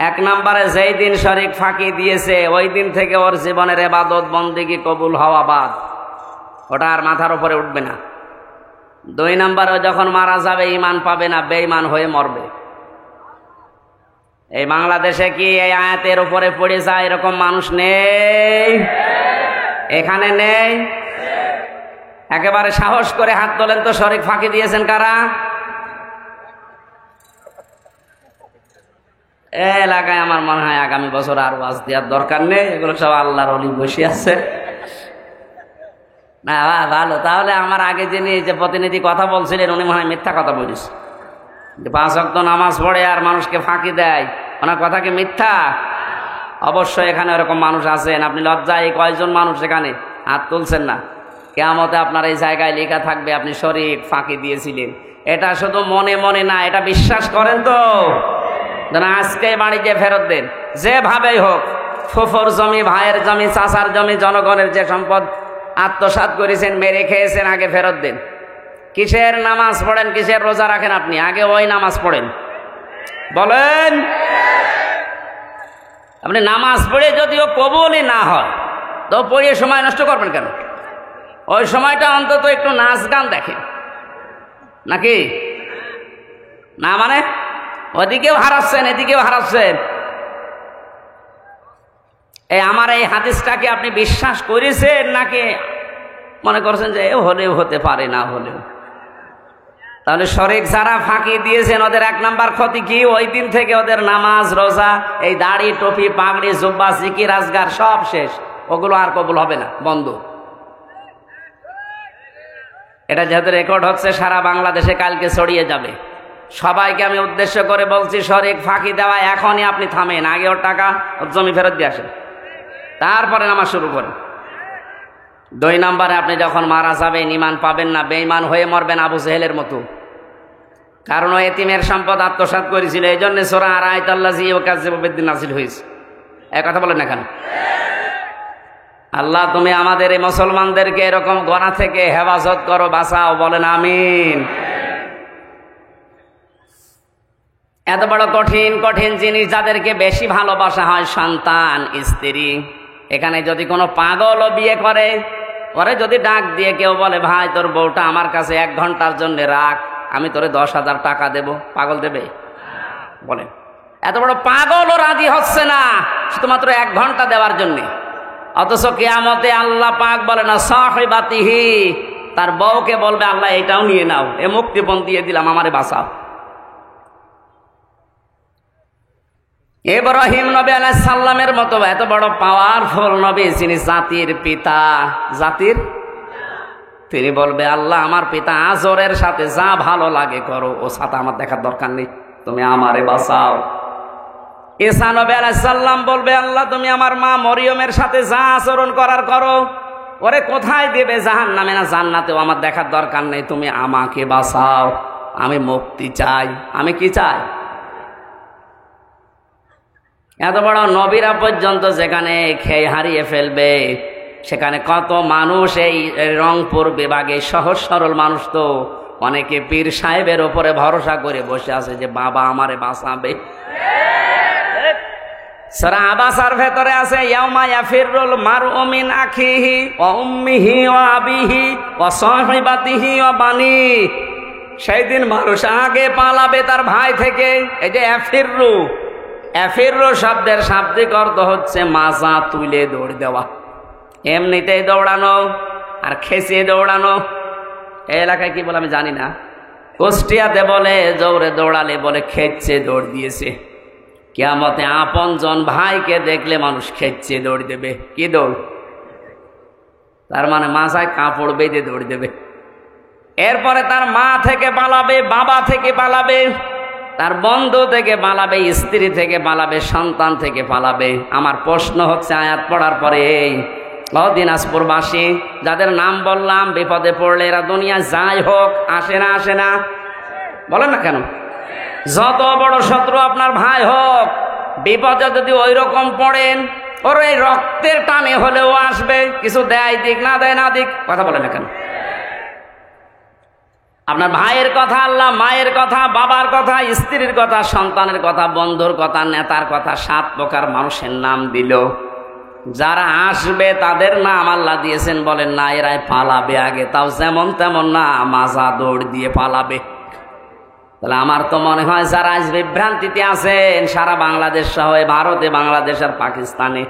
এক নম্বরে, যেই দিন শরীক ফাঁকি দিয়েছে ওই দিন থেকে ওর জীবনের ইবাদত বন্দেগী কবুল হওয়া বাদ, ওটা আর মাথার উপরে উঠবে না। দুই নম্বরে, যখন মারা যাবে ঈমান পাবে না, বেঈমান হয়ে মরবে। এই বাংলাদেশে কি এই আয়াতের উপরে পড়ে যায় এরকম মানুষ নেই? এখানে নেই? একেবারে সাহস করে হাত তোলেন তো, শরীক ফাঁকি দিয়েছেন কারা? এলাকায় আমার মনে হয় আগামী বছর আর ওয়াজ দেওয়ার দরকার নেই, এগুলো সব আল্লাহর ওলি বসে আছে। না ভালো, তাহলে আমার আগে যিনি যে প্রতিনিধি কথা বলছিলেন উনি মনে হয় মিথ্যা কথা বলিস, যে 5 ওয়াক্ত নামাজ পড়ে আর মানুষকে ফাঁকি দেয়, ওনার কথা কি মিথ্যা? অবশ্যই এখানে এরকম মানুষ আছেন। আপনি লজ্জায় কয়জন মানুষ এখানে হাত তুলছেন না? কিয়ামতে আপনার এই জায়গায় লেখা থাকবে আপনি শরীক ফাঁকি দিয়েছিলেন। এটা শুধু মনে মনে না, এটা বিশ্বাস করেন তো? আজকে বাড়িতে ফেরত দেন, যেভাবেই হোক। ফুফুর জমি, ভাইয়ের জমি, চাচার জমি, জনগণের যে সম্পদ আত্মসাৎ করেছেন, মেরে খেয়েছেন, আগে ফেরত দেন। কিসের নামাজ পড়েন, কিসের রোজা রাখেন আপনি? আগে ওই নামাজ পড়েন, বলেন। আপনি নামাজ পড়ে যদিও কবুলই না হয়, তো পড়িয়ে সময় নষ্ট করবেন কেন? ওই সময়টা অন্তত একটু নাচ গান দেখেন, নাকি না? মানে ওদিকেও হারাচ্ছেন, এদিকেও হারাচ্ছেন। আমার এই হাদিসটাকে আপনি বিশ্বাস করেছেন নাকি মনে করছেন যে হলেও হতে পারে, না হলেও? তাহলে শরীক যারা ফাঁকি দিয়েছেন ওদের 1 নাম্বার ক্ষতি কি? ওই দিন থেকে ওদের নামাজ, রোজা, এই দাড়ি, টুপি, পাগড়ি, জুব্বা, জিকির, আজগার সব শেষ, ওগুলো আর কবুল হবে না, বন্ধ। এটা যেহেতু রেকর্ড হচ্ছে সারা বাংলাদেশে, কালকে ছড়িয়ে যাবে। সবাইকে আমি উদ্দেশ্য করে বলছি, শরীক ফাঁকি দেওয়া এখনই আপনি থামেন, আগে ওর টাকা, ওর জমি ফেরত দিয়ে আসেন, তারপরে নামাজ শুরু করেন। 2 নম্বরে, আপনি যখন মারা যাবেন ঈমান পাবেন না, বেঈমান হয়ে মরবেন আবু জেহেলের মতো। কারণ ও এতিমের সম্পদ আত্মসাৎ করেছিল, এই জন্য সূরা আরাআইতাল্লাযী ইউকাযযিবু বিদ্দীন নাযিল হয়েছে। এক কথা বলেন না কেন? আল্লাহ তুমি আমাদের এই মুসলমানদেরকে এরকম গোনা থেকে হেফাজত করো, বাঁচাও, বলেন আমিন। এত বড় কঠিন কঠিন জিনিস যাদেরকে বেশি ভালোবাসা হয়, সন্তান, স্ত্রী, এখানে যদি কোনো পাগলও বিয়ে করে, পরে যদি ডাক দিয়ে কেউ বলে ভাই তোর বউটা আমার কাছে 1 ঘন্টার জন্য রাখ, আমি তোরে 10,000 টাকা দেব, পাগল দেবে? বলেন। এত বড় পাগলও রাজি হচ্ছে না শুধুমাত্র 1 ঘন্টা দেওয়ার জন্যে। অথচ কিয়ামতে আল্লাহ পাক বলে না সাহিবাতিহি, তার বউকে বলবে আল্লাহ এটাও নিয়ে নাও, এ মুক্তিপণ দিয়ে দিলাম, আমারে বাঁচাও। ইব্রাহিম নবী আলাইহিস সালামের মতো এত বড় পাওয়ারফুল নবী, যিনি জাতির পিতা, জাতির, তিনি বলবে আল্লাহ আমার পিতা আজরের সাথে যা ভালো লাগে করো, ও সাথে আমার দেখার দরকার নেই, তুমি আমারে বাঁচাও। ঈসা নবী আলাইহিস সালাম বলবে আল্লাহ তুমি আমার মা মরিয়মের সাথে যা আচরণ করার করো, ওরে কোথায় দেবে, জাহান্নামে না জান্নাতেও, আমার দেখার দরকার নেই, তুমি আমাকে বাঁচাও, আমি মুক্তি চাই। আমি কি চাই? এত বড় নবীরা পর্যন্ত যেখানে খেয়ে হারিয়ে ফেলবে, সেখানে কত মানুষ এই রংপুর বিভাগে সহজ সরল মানুষ, তো অনেকে পীর সাহেবের ওপরে ভরসা করে বসে আছে যে বাবা আমারে বাঁচাবে। সূরা আবাসার ভেতরে আছে ইয়াউমা ইয়াফিরুল মারউ মিন আখিহি ওয়া উম্মিহি ওয়া আবিহি ওয়া সাহিবাতিহি ওয়া বানি। সেই দিন মানুষ আগে পালাবে তার ভাই থেকে। এই যে ইয়াফিরু, ইয়াফিরু শব্দের শাব্দিক অর্থ হচ্ছে মাজা তুলে দৌড় দেওয়া, এমনিতেই দৌড়ানো আর খেসিয়ে দৌড়ানো। এই এলাকায় কি বলে আমি জানি না, কুষ্টিয়াতে বলে জোরে দৌড়ালে বলে খেচ্ছে দৌড় দিয়েছে। কিয়ামতে আপনজন ভাইকে দেখলে মানুষ খেচ্ছে দৌড় দেবে। কি দৌড়? তার মানে মাথায় কাপড় বেঁধে দৌড় দেবে। এরপরে তার মা থেকে পালাবে, বাবা থেকে পালাবে, তার বন্ধু থেকে পালাবে, স্ত্রী থেকে পালাবে, সন্তান থেকে পালাবে। আমার প্রশ্ন হচ্ছে আয়াত পড়ার পরে, এই দিনাজপুরবাসী যাদের নাম বললাম বিপদে পড়লে এরা দুনিয়া যাই হোক আসে না? আসে না? বলেন না কেন? যত বড় শত্রু আপনার ভাই হোক, বিপদে যদি ওই রকম পড়েন, ওর এই রক্তের টানে হলেও আসবে। কিছু দেয় দিক, না দেয় না দিক, কথা বলে না কেন? আপনার ভাইয়ের কথা আল্লাহ, মায়ের কথা, বাবার কথা, স্ত্রীর কথা, সন্তানের কথা, বন্ধুর কথা, নেতার কথা, 7 প্রকার মানুষের নাম দিল। যারা আসবে তাদের নাম আল্লাহ দিয়েছেন, বলেন না এরাই পালাবে আগে, তাও যেমন তেমন না, মাজা দৌড় দিয়ে পালাবে। তাহলে আমার তো মনে হয় যারা আজ বিভ্রান্তিতে আছেন সারা বাংলাদেশ সহ ভারতে, বাংলাদেশ আর পাকিস্তানে,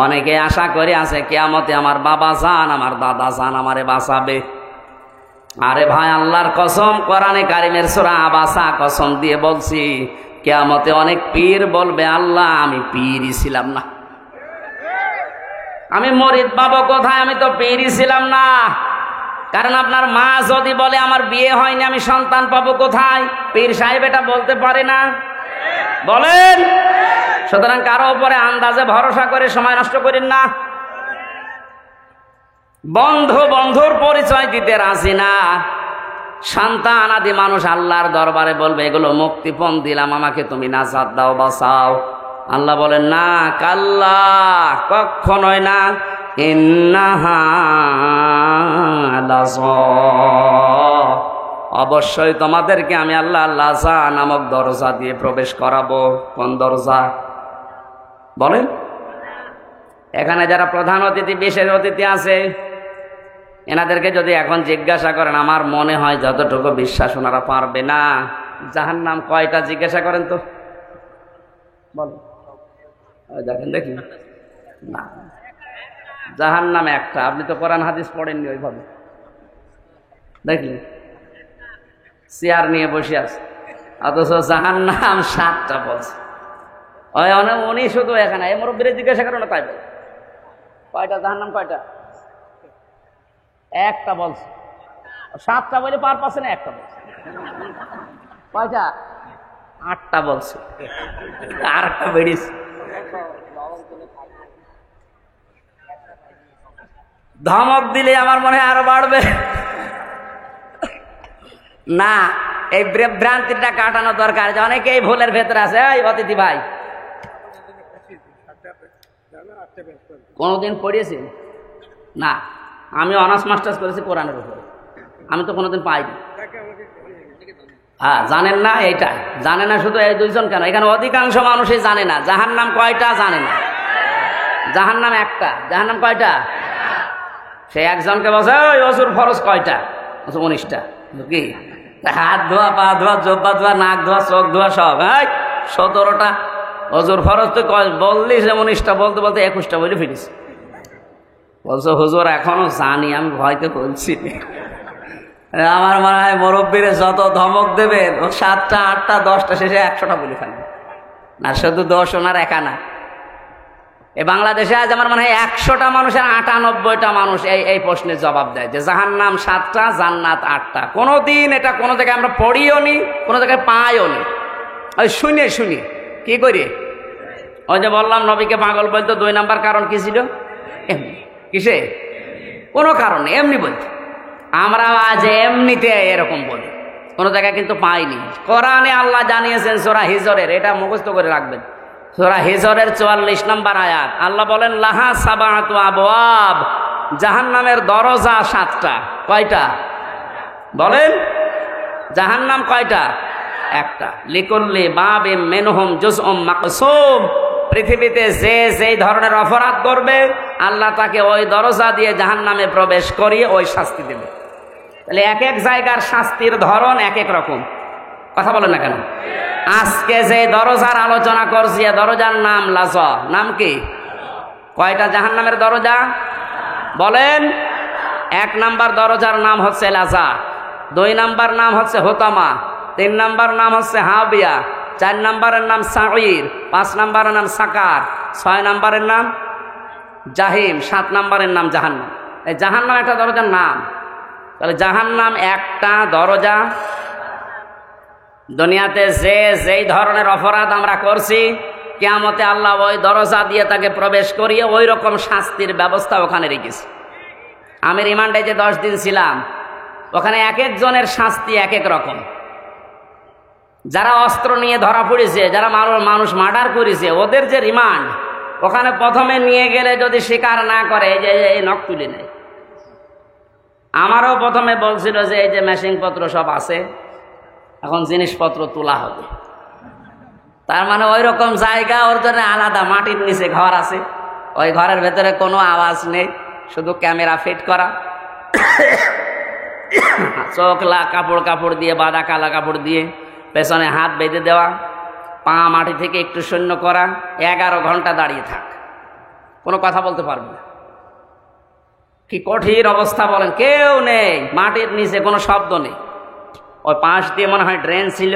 অনেকে আশা করে আছে কিয়ামতে আমার বাবা যান, আমার দাদা যান, আমারে বাঁচাবে। আরে ভাই, আল্লাহর কসম, কোরআনে কারিমের সূরা আবাসা কসম দিয়ে বলছি, কিয়ামতে অনেক পীর বলবে আল্লাহ আমি পীরই ছিলাম না, আমি মরিদ পাবো কোথায়, আমি তো পীরই ছিলাম না। কারণ আপনার মা যদি বলে আমার বিয়ে হয়নি, আমি সন্তান পাবো কোথায়? পীর সাহেব এটা বলতে পারে না, বলেন? সুতরাং কারো উপরে আন্দাজে ভরসা করে সময় নষ্ট করেন না। বন্ধু বন্ধুর পরিচয় দিতে রাজি না। সন্তান আদি মানুষ আল্লাহর দরবারে বলবে এগুলো মুক্তিপণ দিলাম, আমাকে তুমি নাজাত দাও, বাঁচাও। আল্লাহ বলেন না, কাল্লা, কখনোই না, ইন্নাহা লাযা, অবশ্যই তোমাদেরকে আমি আল্লাহ লাযা নামক দরজা দিয়ে প্রবেশ করাবো। কোন দরজা বলেন? এখানে যারা প্রধান অতিথি, বিশেষ অতিথি আছে, এনাদেরকে যদি এখন জিজ্ঞাসা করেন, আমার মনে হয় যতটুকু বিশ্বাস ওনারা পারবে না। জাহান্নাম কয়টা জিজ্ঞাসা করেন তো, বলেন? দেখেন দেখি না, জাহান্নাম একটা। আপনি তো কোরআন হাদিস পড়েননি ওইভাবে, দেখলেন? চেয়ার নিয়ে বসে আছে, অথচ জাহান্নাম 7টা বলছে। উনি শুধু এখানে এই মুরব্বীরে জিজ্ঞাসা করেন না, তাই বল কয়টা জাহান্নাম, কয়টা? একটা বলছে। 7টা বলে পার পাচ্ছে না, একটা বলছে। কয়টা? 8টা বলছে, আর একটা বেরিয়েছে। ধমক দিলে আমার মনে হয় আরো বাড়বে না। এই ভ্রান্তিটা কাটানো দরকার। অনেকেই ভুলের ভেতরে আছে। এই অতিথি ভাই, কোনোদিন পড়িয়েছি না? আমি অনার্স মাস্টার্স করেছি কোরআনের উপরে, আমি তো কোনোদিন পাইনি। হ্যাঁ, জানেন না? এইটা জানে না শুধু এই 2 জন কেন, এখানে অধিকাংশ মানুষই জানে না জাহান্নাম কয়টা, জানে না। জাহান্নাম একটা। জাহান্নাম কয়টা? সে একজনকে বলছে ওই অজুর ফরজ কয়টা? 19টা। কি? হাত ধোয়া, পা ধোয়া, জব্বা ধোয়া, নাক ধোয়া, চোখ ধোয়া, সব 17টা। অজুর ফরজ তো বললি 19টা, বলতে বলতে 21টা বলে ফিরিস। বলছো হুজুর এখনো জানি, আমি ভয়তে বলছি। আমার মনে হয় মুরব্বীরে যত ধমক দেবে, 7টা, 8টা, 10টা, শেষে 100টা বলে ফেলবে। না শুধু 10 ওনার একা না, এই বাংলাদেশে আজ আমার মনে হয় 100টা মানুষের 98টা মানুষ এই প্রশ্নের জবাব দেয় যে জাহান্নাম 7টা, জান্নাত 8টা। কোনোদিন এটা কোনো জায়গায় আমরা পড়িও নি, কোনো জায়গায় পাইও নি। ওই শুনে শুনি কি করি, ওই যে বললাম নবীকে পাগল বলতো, 2 নাম্বার কারণ কি ছিল? কিসে? কোনো কারণ নেই, এমনি বলতো। আমরা আজ এমনিতে এরকম বলি, কোনো জায়গায় কিন্তু পাইনি। কোরআনে আল্লাহ জানিয়েছেন সূরা হিজরের, এটা মুখস্থ করে রাখবেন। সূরা হিজরের 44 নম্বর আয়াত, আল্লাহ বলেন লাহা সাবাতু আবওয়াব, জাহান্নামের দরজা 7টা। কয়টা বলেন? জাহান্নাম কয়টা? একটা। লিকুল্লি বাবিম মিনহুম জুজউম মাকসুম, পৃথিবীতে যে যেই ধরনের অপরাধ করবে আল্লাহ তাকে ওই দরজা দিয়ে জাহান্নামে প্রবেশ করিয়ে ওই শাস্তি দেবে। তাহলে এক এক জায়গার শাস্তির ধরন এক এক রকম। কথা বলেন না কেন? আজকে যে দরজার আলোচনা করছি দরজার নাম লাজা। নাম কি? কয়টা জাহান্নামের দরজা বলেন? 1 নাম্বার দরজার নাম হচ্ছে লাজা, 2 নাম্বার নাম হচ্ছে হোতামা, 3 নাম্বার নাম হচ্ছে হাবিয়া, 4 নাম্বারের নাম সাঈর, 5 নাম্বারের নাম সাকার, 6 নাম্বারের নাম জাহিম, 7 নাম্বারের নাম জাহান্নাম। এই জাহান্নাম একটা দরজার নাম। তাহলে জাহান্নাম একটা দরজা। দুনিয়াতে যে যেই ধরনের অপরাধ আমরা করছি কিয়ামতে আল্লাহ ওই দরজা দিয়ে তাকে প্রবেশ করিয়ে ওই রকম শাস্তির ব্যবস্থা ওখানে রেখেছে। আমি রিমান্ডে যে 10 দিন ছিলাম ওখানে এক একজনের শাস্তি এক এক রকম। যারা অস্ত্র নিয়ে ধরা পড়েছে, যারা মানুষ মার্ডার করেছে, ওদের যে রিমান্ড, ওখানে প্রথমে নিয়ে গেলে যদি স্বীকার না করে যে এই নখ তুলে নেয়। আমারও প্রথমে বলছিল যে এই যে মেশিনপত্র সব আছে, এখন জিনিসপত্র তোলা হবে। তার মানে ওই রকম জায়গা ওর জন্য আলাদা মাটির নিচে ঘর আছে, ওই ঘরের ভেতরে কোনো আওয়াজ নেই, শুধু ক্যামেরা ফিট করা, চোখ কাপড় দিয়ে বাঁধা, কালা কাপড় দিয়ে পেছনে হাত বেঁধে দেওয়া, পা মাটি থেকে একটু শূন্য করা, 11 ঘন্টা দাঁড়িয়ে থাক, কোনো কথা বলতে পারবে না। কি কঠিন অবস্থা বলেন! কেউ নেই, মাটির নিচে কোনো শব্দ নেই। ওই পাশ দিয়ে মনে হয় ড্রেন ছিল,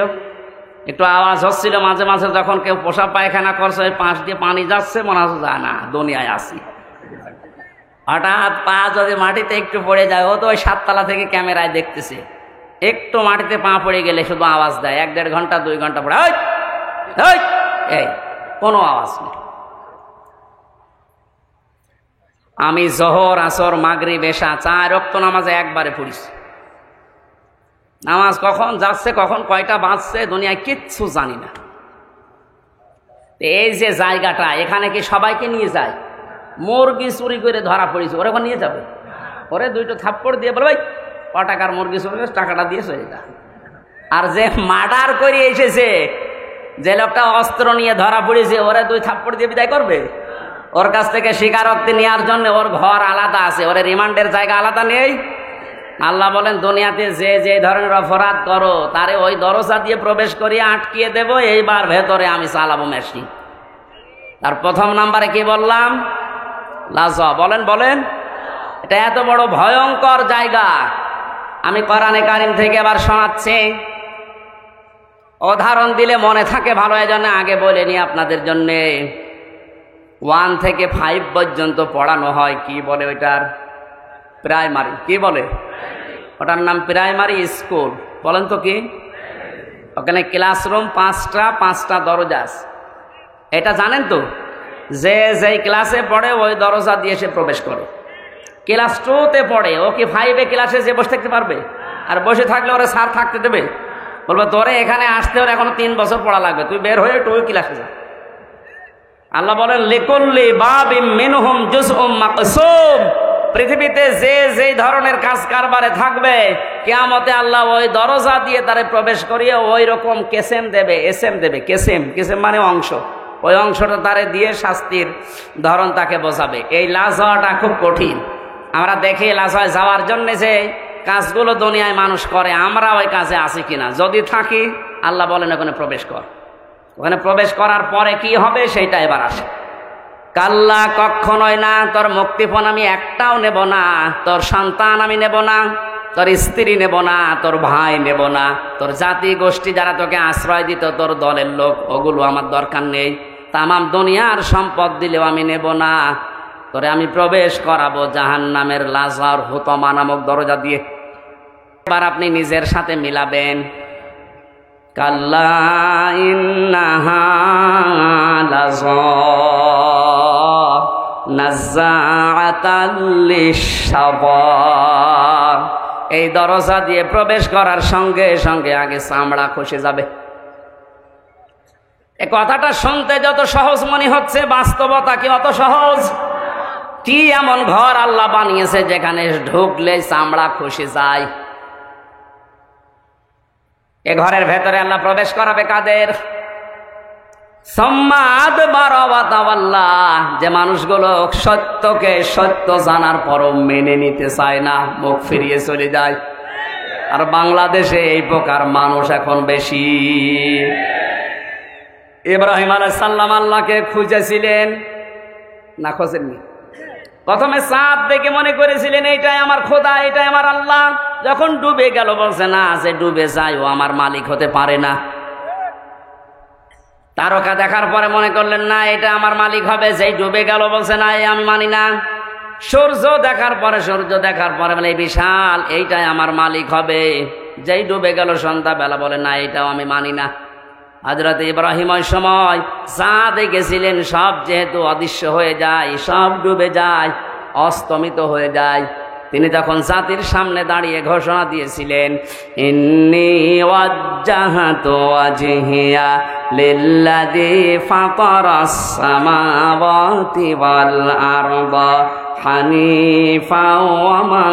একটু আওয়াজ হচ্ছিল মাঝে মাঝে, যখন কেউ পোশাক পায়খানা করছে ওই পাশ দিয়ে পানি যাচ্ছে, মনে হচ্ছে যা না দুনিয়ায় আসি। হঠাৎ পা যদি মাটিতে একটু পড়ে যায়, ও তো ওই 7 তলা থেকে ক্যামেরায় দেখতেছে, একটু মাটিতে পা পড়ে গেলে শুধু আওয়াজ দেয়, 1-1.5 ঘন্টা 2 ঘন্টা পরে এই কোনো আওয়াজ নেই। আমি জোহর, আসর, মাগরিব, এশা 4 ওয়াক্ত নামাজে একবারে পড়িস। নামাজ কখন যাচ্ছে, কখন কয়টা বাজছে, দুনিয়ায় কিচ্ছু জানি না। এই যে জায়গাটা, এখানে কি সবাইকে নিয়ে যায়? মুরগি চুরি করে ধরা পড়েছে, ওরা এখন নিয়ে যাবে? ওরে 2টো থাপ্পড় দিয়ে বলবে ক টাকার মুরগি চুরি করে, টাকাটা দিয়ে চলে যা। আর যে মার্ডার করে এসেছে, যে লোকটা অস্ত্র নিয়ে ধরা পড়েছে, ওরা 2 থাপ্পড় দিয়ে বিদায় করবে? ওর কাছ থেকে স্বীকারোক্তি নেওয়ার জন্য ওর ঘর আলাদা আছে, ওর রিমান্ডের জায়গা আলাদা নেই। আল্লাহ বলেন দুনিয়াতে যে যে ধরনের অপরাধ করো তারে ওই দরজা দিয়ে প্রবেশ করিয়ে আটকিয়ে দেব, এইবার ভেতরে আমি চালাবো মেশিন। তার 1 নাম্বারে কি বললাম? লাজা। বলেন এটা এত বড় ভয়ঙ্কর জায়গা। আমি কোরআনে কারিম থেকে এবার শোনাচ্ছি, উদাহরণ দিলে মনে থাকে ভালো, এজন্য আগে বলে নি আপনাদের জন্যে। 1 থেকে 5 পর্যন্ত পড়ানো হয়, কি বলে ওইটার? প্রাইমারি। কি বলে ওটার নাম? Primary school. বলেন তো কি? ওখানে ক্লাসরুম 5টা দরজা আছে। এটা জানেন তো? যে যেই ক্লাসে পড়ে ওই দরজা দিয়ে সে প্রবেশ করে। ক্লাস 2তে পড়ে, ও কি 5 ক্লাসে যে বসে থাকতে পারবে? আর বসে থাকলে ওরা স্যার থাকতে দেবে? বলবো তোরে এখানে আসতে হলে এখনো 3 বছর পড়া লাগবে, তুই বের হয়ে তুই ক্লাসে যা। আল্লাহ বলেন লিকুল্লি বাবিম মিনহুম জুজউম মাকসুম। পৃথিবীতে যে যেই ধরনের কাজ কারবারে থাকবে, কিয়ামতে আল্লাহ ওই দরজা দিয়ে তারে প্রবেশ করিয়ে ওই রকম কেসেম দেবে, এসএম দেবে। কেসেম মানে অংশ, ওই অংশটা তারে দিয়ে শাস্তির ধরন তাকে বোঝাবে। এই লাশ হওয়াটা খুব কঠিন। আমরা দেখি লাশ হয় যাওয়ার জন্য যে কাজগুলো দুনিয়ায় মানুষ করে, আমরা ওই কাজে আছি কিনা। যদি থাকি আল্লাহ বলেন ওখানে প্রবেশ কর। ওখানে প্রবেশ করার পরে কি হবে সেইটা এবার আসে। কাল্লা, কখনোই না। তোর মুক্তিপণ আমি একটাও নেব না, তোর সন্তান আমি নেব না, তোর স্ত্রী নেব না, তোর ভাই নেব না, তোর জাতি গোষ্ঠী যারা তোকে আশ্রয় দিত, তোর দলের লোক, ওগুলো আমার দরকার নেই। তামাম দুনিয়ার সম্পদ দিলেও আমি নেব না। তোরে আমি প্রবেশ করাবো জাহান্নামের লাজার হুতমা নামক দরজা দিয়ে। এবার আপনি নিজের সাথে মিলাবেন। কাল্লা ইন্নাহা লাযা নাযাআতাল লিশশাওয়া। এই দরজা দিয়ে প্রবেশ করার সঙ্গে সঙ্গে আগে চামড়া খসে যাবে। এই কথাটা শুনতে যত সহজ মনে হচ্ছে, বাস্তবতা কি অত সহজ? কি এমন ঘর আল্লাহ বানিয়েছে যেখানে ঢুকলে চামড়া খসে যায়? এ ঘরের ভেতরে আল্লাহ প্রবেশ করাবে কাদের? যে মানুষগুলো সত্যকে সত্য জানার পরও মেনে নিতে চায় না, মুখ ফিরিয়ে চলে যায়। আর বাংলাদেশে এই প্রকার মানুষ এখন বেশি। ইব্রাহিম আলাইহিস সালাম আল্লাহকে খুঁজেছিলেন না, খোঁজেননি? প্রথমে চাঁদ দেখে মনে করেছিলেন এইটাই আমার খোদা, এটাই আমার আল্লাহ। যখন ডুবে গেল বলছে না, যে ডুবে যায় ও আমার মালিক হতে পারে না। তারকা দেখার পরে মনে করলেন না, এটা আমার মালিক হবে। যেই ডুবে গেল বলছে না, এই আমি মানি না। সূর্য দেখার পরে বলে বিশাল, এইটাই আমার মালিক হবে। যেই ডুবে গেল সন্ধ্যাবেলা বলে না, এইটাও আমি মানি না। হযরত ইব্রাহিম ওই সময় যা দেখেছিলেন সব যেহেতু অদৃশ্য হয়ে যায়, সব ডুবে যায়, অস্তমিত হয়ে যায়। তিনি তখন জাতির সামনে দাঁড়িয়ে ঘোষণা দিয়েছিলেন, ইন্নী ওয়াজ্জাহাতু ওয়াজহিয়া লিল্লাযী ফাতারাস সামাওয়াতি ওয়াল আরদা হানিফা ওয়া মা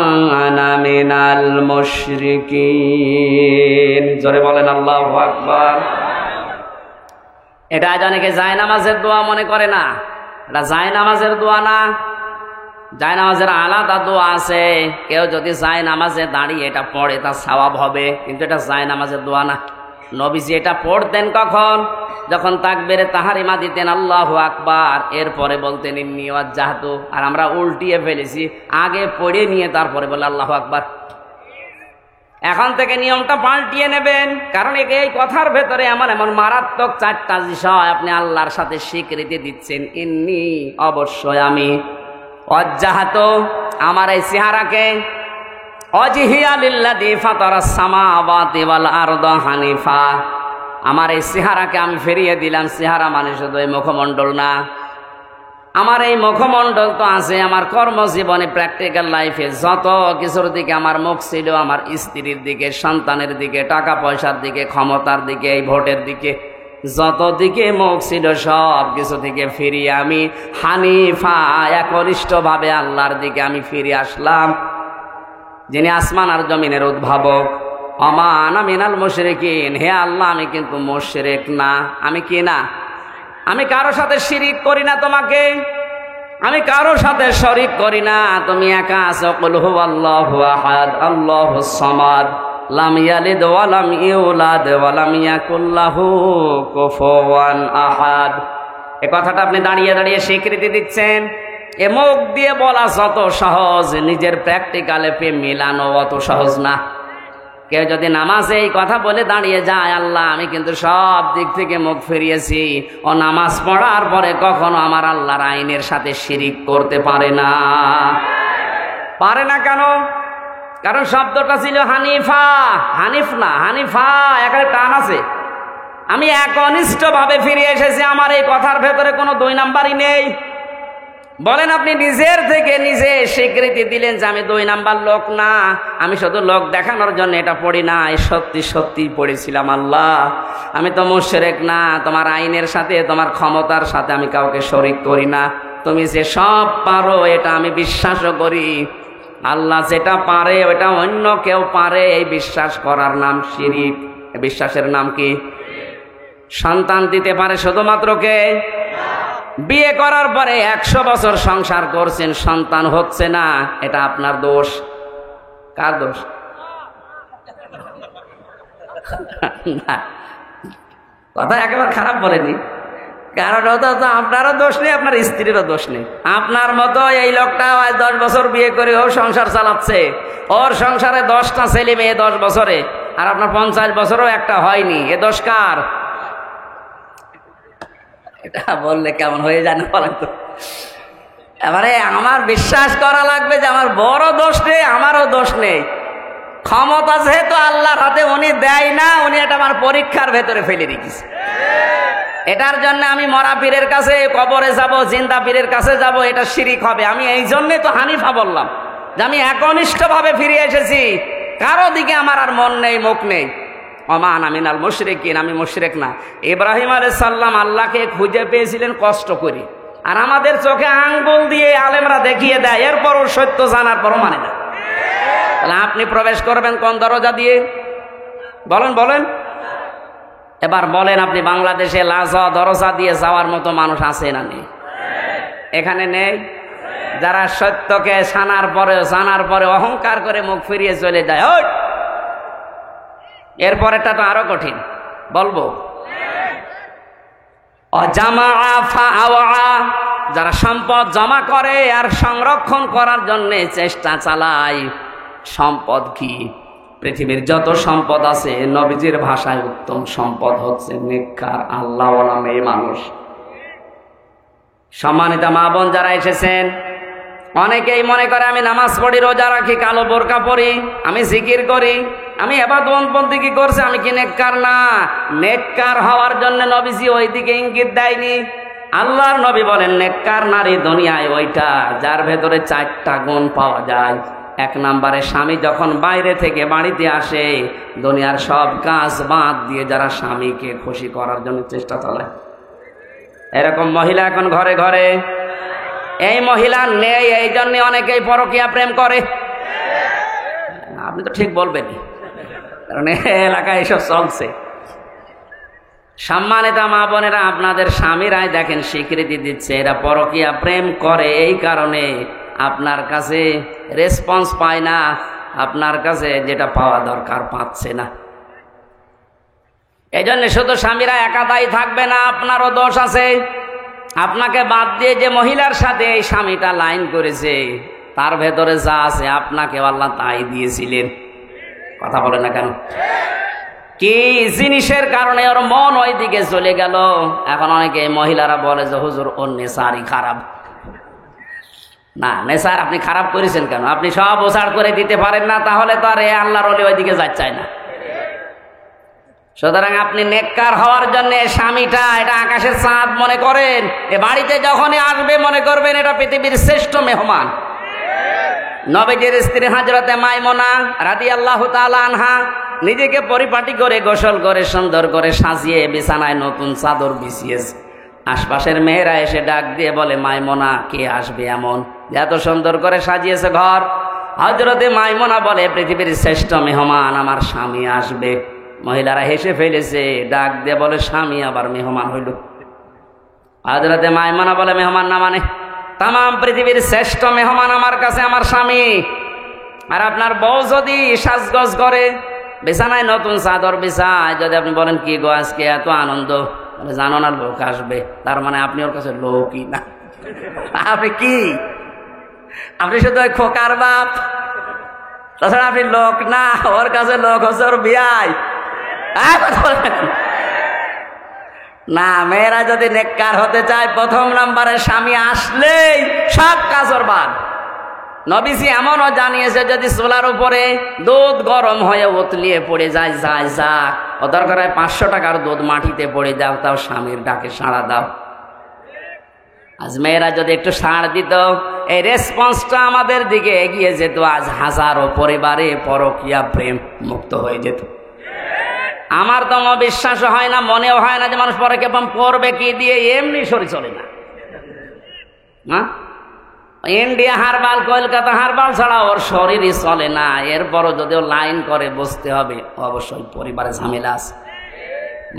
আনা মিনাল মুশরিকিন। জোরে বলেন আল্লাহু আকবার। এটা আজ অনেকে জায়নামাজের দোয়া মনে করে না। এটা জায়নামাজের দোয়া না, জায়নামাজের আলাদা দোয়া আছে। কেউ যদি জায়নামাজে দাঁড়িয়ে এটা পড়ে তার সওয়াব হবে, কিন্তু এটা জায়নামাজের দোয়া না। নবীজি এটা পড়তেন কখন? যখন তাকবীরে তাহরিমা দিতেন আল্লাহু আকবার, এরপরে বলতেন ইন্নী ওয়াজ্জাহতু। আর আমরা উল্টিয়ে ফেলেছি, আগে পড়ে নিয়ে তারপরে বলে আল্লাহু আকবার। এখন থেকে নিয়মটা পাল্টিয়ে নেবেন, কারণ এই কথার ভেতরে এমন এমন মারাত্মক চারটা বিষয় আপনি আল্লাহর সাথে স্বীকৃতি দিচ্ছেন। ইন্নী, অবশ্যই আমি, ওয়াজ্জাহতু, আমার এই চেহারাকে, ওয়াজহিয়া লিল্লাযী ফাতারাস সামাওয়াতি ওয়াল আরদা হানিফা, আমার এই চেহারাকে আমি ফিরিয়ে দিলাম। চেহারা মানে শুধু এই মুখমণ্ডল না, আমার এই মুখমণ্ডল তো আছে আমার কর্মজীবনে, প্র্যাকটিক্যাল লাইফে যত কিছুর দিকে আমার মুখ ছিল, আমার স্ত্রীর দিকে, সন্তানের দিকে, টাকা পয়সার দিকে, ক্ষমতার দিকে, এই ভোটের দিকে, যত দিকে মুখ ছিল সব কিছু থেকে ফিরিয়ে আমি হানিফা, একনিষ্ঠভাবে আল্লাহর দিকে আমি ফিরে আসলাম, যিনি আসমান আর জমিনের উদ্ভাবক। ওমা আনা মিনাল মুশরিকিন, হে আল্লাহ আমি কিন্তু মুশরিক না। আমি কি না? আমি কারো সাথে শিরিক করি না তোমাকে, আমি কারো সাথে শরিক করি না। তুমি একা আছো। কুল হুয়াল্লাহু আহাদ আল্লাহুস সামাদ লাম ইয়ালিদ ওয়া লাম ইউলাদ ওয়া লাম ইয়াকুল লাহু কুফুওয়ান আহাদ। এই কথাটা আপনি দাঁড়িয়ে দাঁড়িয়ে স্বীকৃতি দিচ্ছেন। এ মুখ দিয়ে বলা যত সহজ, নিজের প্র্যাকটিক্যালে মিলানো অত সহজ না। কেউ যদি নামাজে এই কথা বলে দাঁড়িয়ে যায়, আল্লাহ আমি কিন্তু সব দিক থেকে মুখ ফিরিয়েছি, ও নামাজ পড়ার পরে কখনো আমার আল্লাহর আইনের সাথে শিরিক করতে পারে না। পারে না কেন? কারণ শব্দটা ছিল হানিফা, হানিফ না হানিফা, একটা টান আছে। আমি একনিষ্ঠভাবে ফিরে এসেছি, আমার এই কথার ভেতরে কোনো দুই নাম্বারই নেই। বলেন আপনি নিজের থেকে নিজে স্বীকৃতি দিলেন যে আমি দুই নাম্বার লোক না, আমি শুধু লোক দেখানোর জন্য এটা পড়ি না, সত্যি সত্যি পড়েছিলাম আল্লাহ আমি তো মুশরিক না, তোমার আইনের সাথে তোমার ক্ষমতার সাথে আমি কাউকে শরিক করি না। তুমি যে সব পারো এটা আমি বিশ্বাসও করি। আল্লাহ যেটা পারে ওটা অন্য কেউ পারে, এই বিশ্বাস করার নাম শিরিক। বিশ্বাসের নাম কি? সন্তান দিতে পারে শুধুমাত্র কে? বিয়ে করার পরে 100 বছর সংসার করছেন, সন্তান হচ্ছে না, এটা আপনার দোষ। কার দোষ? কথা একেবারে খারাপ বলেনি, কারণ ওটা তো আপনারও দোষ নেই, আপনার স্ত্রীরও দোষ নেই। আপনার মতো এই লোকটা 10 বছর বিয়ে করে ও সংসার চালাচ্ছে, ওর সংসারে 10টা ছেলে মেয়ে 10 বছরে, আর আপনার 50 বছরও একটা হয়নি। এ দোষ কার? এটা বললে কেমন হয়ে যায় না বলেন তো? এবারে আমার বিশ্বাস করা লাগবে যে আমার বড় দোষ নেই, আমারও দোষ নেই। ক্ষমতা যেহেতু আল্লাহর হাতে, উনি দেয় না, উনি এটা আমার পরীক্ষার ভেতরে ফেলে রেখেছে। এটার জন্য আমি মরা পীরের কাছে কবরে যাব, জিন্দা পীরের কাছে যাব, এটা শিরিক হবে। আমি এই জন্যই তো হানিফা বললাম যে আমি একনিষ্ঠভাবে ফিরে এসেছি, কারো দিকে আমার আর মন নেই, মুখ নেই। ওমা আনা মিনাল মুশরিকিন, আমি মুশরিক না। ইব্রাহিম আলাইহিস সালাম আল্লাহকে খুঁজে পেয়েছিলেন কষ্ট করে, আর আমাদের চোখে আঙ্গুল দিয়ে আলেমরা দেখিয়ে দেয়, এরপরও সত্য জানার পরও মানে না। তাহলে আপনি প্রবেশ করবেন কোন দরজা দিয়ে? বলেন বলেন। এবার বলেন আপনি, বাংলাদেশে লাজা দরজা দিয়ে যাওয়ার মতো মানুষ আছে না নেই? এখানে নেই? যারা সত্যকে জানার পরে অহংকার করে মুখ ফিরিয়ে চলে যায়। এরপরেটা তো আরো কঠিন, বলবো। যারা সম্পদ জমা করে আর সংরক্ষণ করার জন্য চেষ্টা চালায়। সম্পদ কি? পৃথিবীর যত সম্পদ আছে, নবীজির ভাষায় উত্তম সম্পদ হচ্ছে নেককার আল্লাহওয়ালা মেয়ে মানুষ। সম্মানিত মা বোন যারা এসেছেন, অনেকেই মনে করে আমি নামাজ পড়ি, রোজা রাখি, কালো বোরকা পরি, আমি জিকির করি, আমি ইবাদত বন্দেগী করছি, আমি কি নেককার? না, নেককার হওয়ার জন্য নবীজি ওই দিকে ইঙ্গিত দেয়নি। আল্লাহর নবী বলেন, নেককার নারী দুনিয়ায় ওইটা যার ভেতরে 4টা গুণ পাওয়া যায়। 1 নম্বরে, স্বামী যখন বাইরে থেকে বাড়িতে আসে, দুনিয়ার সব কাজ বাদ দিয়ে যারা স্বামীকে খুশি করার জন্য চেষ্টা চালায়। এরকম মহিলা এখন ঘরে ঘরে। এই মহিলা নেই, এই জন্য অনেকেই পরকীয়া প্রেম করে। আপনি তো ঠিক বলবেনই, কারণ এলাকায় এসব চলছে। সম্মানিত মা বোনেরা, আপনাদের স্বামীরাই দেখেন স্বীকৃতি দিচ্ছে এরা পরকীয়া প্রেম করে, এই কারণে আপনার কাছে রেসপন্স পায় না, আপনার কাছে যেটা পাওয়া দরকার পাচ্ছে না। এই জন্য শুধু স্বামীরা একা দায়ী থাকবে না, আপনারও দোষ আছে। আপনাকে বাদ দিয়ে যে মহিলার সাথে এই স্বামীটা লাইন করেছে, তার ভেতরে যা আছে আপনাকে আল্লাহ তাই দিয়েছিলেন। কথা বলে না কেন? কি জিনিসের কারণে ওর মন ওই দিকে চলে গেল? এখন অনেকে মহিলারা বলে যে হুজুর ওর নেশারই খারাপ। না, নেশার আপনি খারাপ করেছেন কেন? আপনি সব ওসাড় করে দিতে পারেন না, তাহলে তো আর আল্লাহর ওলি ওই দিকে যাচ্ছে না। সুতরাং আপনি নেককার হওয়ার জন্য স্বামীটা এটা আকাশের চাঁদ মনে করেন। এ বাড়িতে যখনই আসবে মনে করবেন এটা পৃথিবীর শ্রেষ্ঠ মেহমান। নবীজির স্ত্রী হযরতে মাইমুনা রাদিয়াল্লাহু তাআলা আনহা নিজেকে পরিপাটি করে গোসল করে সুন্দর করে সাজিয়ে বিছানায় নতুন চাদর বিছিয়েছে। আশপাশের মেয়েরা এসে ডাক দিয়ে বলে, মাইমুনা কে আসবে এমন এত সুন্দর করে সাজিয়েছে ঘর? হযরতে মাইমুনা বলে, পৃথিবীর শ্রেষ্ঠ মেহমান আমার স্বামী আসবে। মহিলারা হেসে ফেলেছে, ডাক দিয়ে বলে, স্বামী আবার মেহমান হইল? হযরতে মাইমুনা বলে, মেহমান না মানে তাম পৃথিবীর শ্রেষ্ঠ মেহমান আমার কাছে আমার স্বামী। আর আপনার বউ যদি সাজগোজ করে বিছানায় নতুন চাদর বিছায়, যদি আপনি বলেন কি গো আজকে এত আনন্দ, জানো না লোক আসবে, তার মানে আপনি ওর কাছে লোকই না। আপনি কি? আপনি শুধু ওই খোকার বাপ, তাছাড়া আপনি লোক না। ওর কাছে লোক হচ্ছে ওর বিয়াই। না, মেয়েরা যদি নেককার হতে চায়, 1 নম্বরে স্বামী আসলেই সব কাজ ওর বাদ। নবীজি এমনও জানিয়েছে, যদি চুলার উপরে দুধ গরম হয়ে উতলিয়ে পড়ে যায়, যাক ও দরকার হয় 500 টাকার দুধ মাটিতে পড়ে যাও, তাও স্বামীর ডাকে সাড়া দাও। আজ মেয়েরা যদি একটু সাড় দিত, এই রেসপন্সটা আমাদের দিকে এগিয়ে যেত, আজ হাজারো পরিবারে পরকীয়া প্রেম মুক্ত হয়ে যেত। আমার তো বিশ্বাস হয় না, মনেও হয় না যে মানুষ পরকীয়া প্রেম করবে কি দিয়ে, এমনি শরীর চলে না। হ্যাঁ, ইন্ডিয়া হারবাল, কলকাতা হারবাল ছাড়া ওর শরীরই চলে না। এরপরও যদিও লাইন করে বসতে হবে, অবশ্যই পরিবারে ঝামেলা আছে।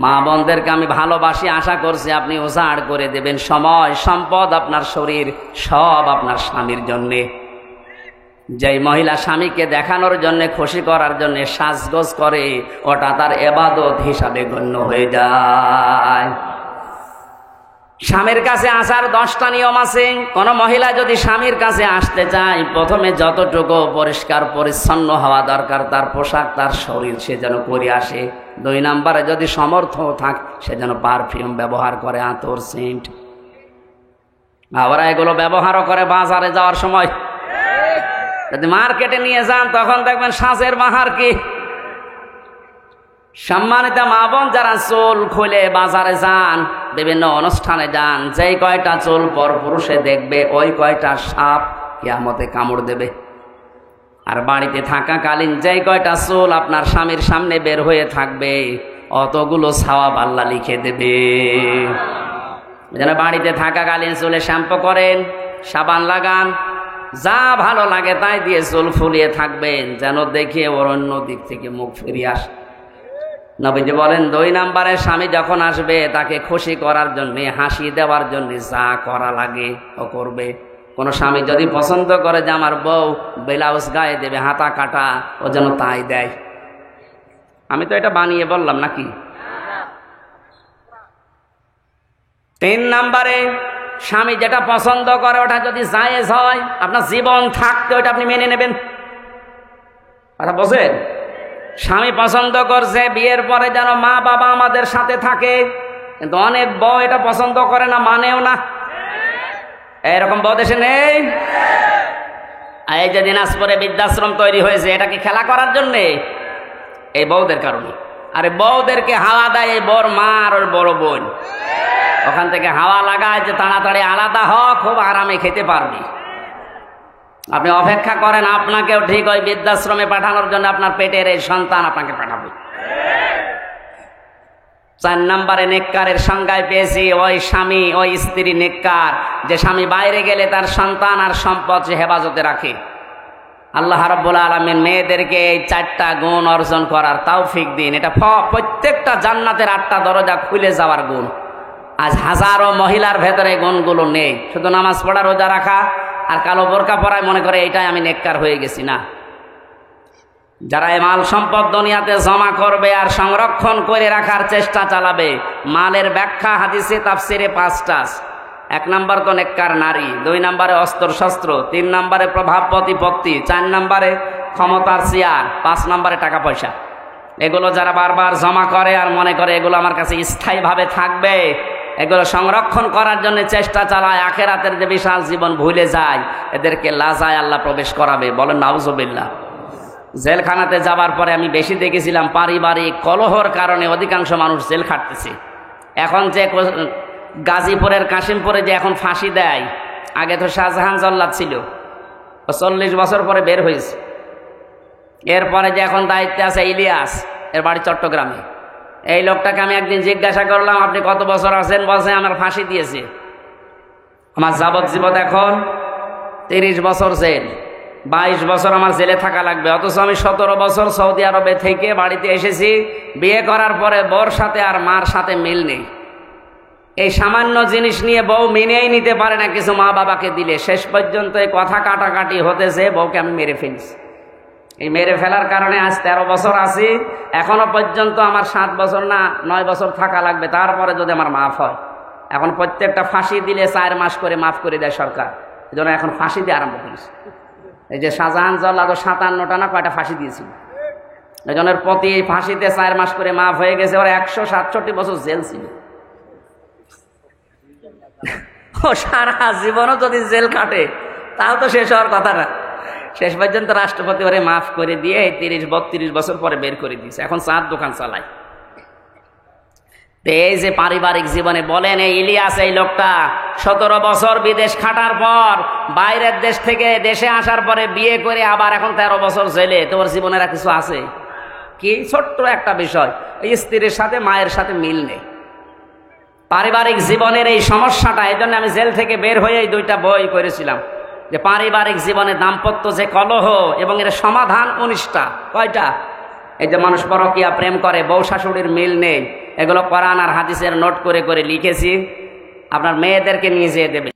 মা বোনদেরকে আমি ভালোবাসি, আশা করছি আপনি উজাড় করে দেবেন সময়, সম্পদ, আপনার শরীর সব আপনার স্বামীর জন্যে। যেই মহিলা স্বামীকে দেখানোর জন্য, খুশি করার জন্য সাজগোজ করে, ওটা তার ইবাদত হিসাবে গণ্য হয়ে যায়। স্বামীর কাছে আসার 10টা নিয়ম আছে। কোন মহিলা যদি স্বামীর কাছে আসতে চায়, প্রথমে যতটুকু পরিষ্কার পরিচ্ছন্ন হওয়া দরকার তার পোশাক, তার শরীর, সে যেন করে আসে। 2 নম্বরে যদি সমর্থ থাক, সে যেন পারফিউম ব্যবহার করে, আতর, সেন্ট। ওরা এগুলো ব্যবহারও করে বাজারে যাওয়ার সময়। যদি মার্কেটে নিয়ে যান, তখন দেখবেন সাজের বাহার কি। সম্মানিত মা বোন যারা চুল খুলে বাজারে যান, বিভিন্ন অনুষ্ঠানে যান, যেই কয়টা চুল পর পুরুষে দেখবে, ওই কয়টা সাপ কিয়ামতে কামড় দেবে। আর বাড়িতে থাকাকালীন যেই কয়টা চুল আপনার স্বামীর সামনে বের হয়ে থাকবে, অতগুলো সওয়াব আল্লাহ লিখে দেবে। যেন বাড়িতে থাকাকালীন চুলে শ্যাম্পু করেন, সাবান লাগান, যা ভালো লাগে তাই দিয়ে চুল ফুলিয়ে থাকবেন, যেন দেখে ওর অন্য দিক থেকে মুখ ফিরিয়ে আসে। নবীজি বলেন 2 নম্বরে স্বামী যখন আসবে তাকে খুশি করার জন্য, হাসি দেওয়ার জন্য যা করা লাগে ও করবে। কোন স্বামী যদি পছন্দ করে যে আমার বউ ব্লাউজ গায়ে দেবে, হাতা কাটা, ও যেন তাই দেয়। আমি তো এটা বানিয়ে বললাম নাকি? 3 নম্বরে স্বামী যেটা পছন্দ করে ওটা যদি জায়েজ হয়, আপনার জীবন থাকতে ওটা আপনি মেনে নেবেন। কথা বোঝেন? স্বামী পছন্দ করছে বিয়ের পরে যেন মা বাবা আমাদের সাথে থাকে, কিন্তু অনেক বউ এটা পছন্দ করে না, মানেও না। এরকম বউ দেশে নেই? এই যে দিনাজপুরে বৃদ্ধাশ্রম তৈরি হয়েছে, এটা কি খেলা করার জন্যে? এই বউদের কারণে। আরে বউদেরকে হাওয়া দেয় এই বর মা আর ওর বড় বোন, ওখান থেকে হাওয়া লাগায় যে তাড়াতাড়ি আলাদা হ, খুব আরামে খেতে পারবি। আপনি অপেক্ষা করেন, আপনাকেও ঠিক ওই বৃদ্ধাশ্রমে পাঠানোর জন্য আপনার পেটের এই সন্তান আপনাকে পাঠাবে। 4 নম্বরে নেককারের সংজ্ঞায় পেয়েছি ওই স্বামী, ওই স্ত্রী নেককার, যে স্বামী বাইরে গেলে তার সন্তান আর সম্পদ সে হেফাজতে রাখে। আল্লাহ রাব্বুল আলামিন মেয়েদেরকে এই 4টা গুণ অর্জন করার তৌফিক দিন। এটা প্রত্যেকটা জান্নাতের 8টা দরজা খুলে যাওয়ার গুণ। আজ হাজারো মহিলার ভেতরে গুণগুলো নেই, শুধু নামাজ পড়া, রোজা রাখা আর কালো বোরকা পরায় মনে করে এইটাই আমি নেককার হয়ে গেছি। না, যারা এই মাল সম্পদ দুনিয়াতে জমা করবে আর সংরক্ষণ করে রাখার চেষ্টা চালাবে, মালের ব্যাখ্যা হাদিসে তাফসিরে 5টা। 1 নম্বর তো নেককার নারী, 2 নম্বরে অস্ত্র শস্ত্র, 3 নম্বরে প্রভাব প্রতিপত্তি, 4 নম্বরে ক্ষমতার চেয়ার, 5 নম্বরে টাকা পয়সা। এগুলো যারা বারবার জমা করে আর মনে করে এগুলো আমার কাছে স্থায়ীভাবে থাকবে, এগুলো সংরক্ষণ করার জন্য চেষ্টা চালায়, আখেরাতের যে বিশাল জীবন ভুলে যায়, এদেরকে লাজায় আল্লাহ প্রবেশ করাবে। বলেন নাউজুবিল্লাহ। জেলখানাতে যাবার পরে আমি বেশি দেখেছিলাম পারিবারিক কলহর কারণে অধিকাংশ মানুষ জেল খাটতেছে। এখন যে গাজীপুরের কাশিমপুরে যে এখন ফাঁসি দেয়, আগে তো শাহজাহান জল্লাদ ছিল, 40 বছর পরে বের হয়েছে। এরপরে যে এখন দায়িত্বে আছে ইলিয়াস, এর বাড়ি চট্টগ্রামে। এই লোকটাকে আমি একদিন জিজ্ঞাসা করলাম, আপনি কত বছর আছেন? বলছে আমার ফাঁসি দিয়েছে, আমার যাবজ্জীবন এখন 30 বছর জেল, 22 বছর আমার জেলে থাকা লাগবে। অথচ আমি 17 বছর সৌদি আরবে থেকে বাড়িতে এসেছি, বিয়ে করার পরে বউর সাথে আর মার সাথে মিল নেই। এই সামান্য জিনিস নিয়ে বউ মেনেই নিতে পারে না কিছু মা বাবাকে দিলে। শেষ পর্যন্ত এই কথা কাটাকাটি হতেছে, বউকে আমি মেরে ফেলছি। এই মেরে ফেলার কারণে আজ 13 বছর আছি, এখনো পর্যন্ত আমার 7 বছর না 9 বছর থাকা লাগবে, তারপরে যদি আমার মাফ হয়। এখন প্রত্যেকটা ফাঁসি দিলে 4 মাস করে মাফ করে দেয় সরকার, এই জন্য এখন ফাঁসি দিয়ে আরম্ভ করেছে। এই যে শাহজাহান জল্লাদ 57টা না কয়টা ফাঁসি দিয়েছিল, এই জন্য প্রতি ফাঁসিতে 4 মাস করে মাফ হয়ে গেছে। ওরা 167 বছর জেল ছিল। ও সারা জীবনও যদি জেল কাটে তাও তো শেষ হওয়ার কথা না। শেষ পর্যন্ত রাষ্ট্রপতি ওরে মাফ করে দিয়ে 30-32 বছর পরে বের করে দিয়েছে, এখন চার দোকান চালায়। এই যে পারিবারিক জীবনে বলেন, এই ইলিয়াস এই লোকটা 17 বছর বিদেশ খাটার পর বাইরের দেশ থেকে দেশে আসার পরে বিয়ে করে আবার এখন 13 বছর জেলে। তোর জীবনের আর কিছু আছে কি? ছোট্ট একটা বিষয়, এই স্ত্রীর সাথে মায়ের সাথে মিল নেই। পারিবারিক জীবনের এই সমস্যাটা, এই জন্য আমি জেল থেকে বের হয়ে এই 2টা বই করেছিলাম, যে পারিবারিক জীবনে দাম্পত্য যে কলহ এবং এর সমাধান 19টা। কয়টা? এই যে মানুষ পরকীয়া প্রেম করে, বউ শাশুড়ির মিল নেই, এগুলো কোরআন আর হাদিসের নোট করে করে লিখেছি, আপনার মেয়েদেরকে নিয়ে যেয়ে দেবে।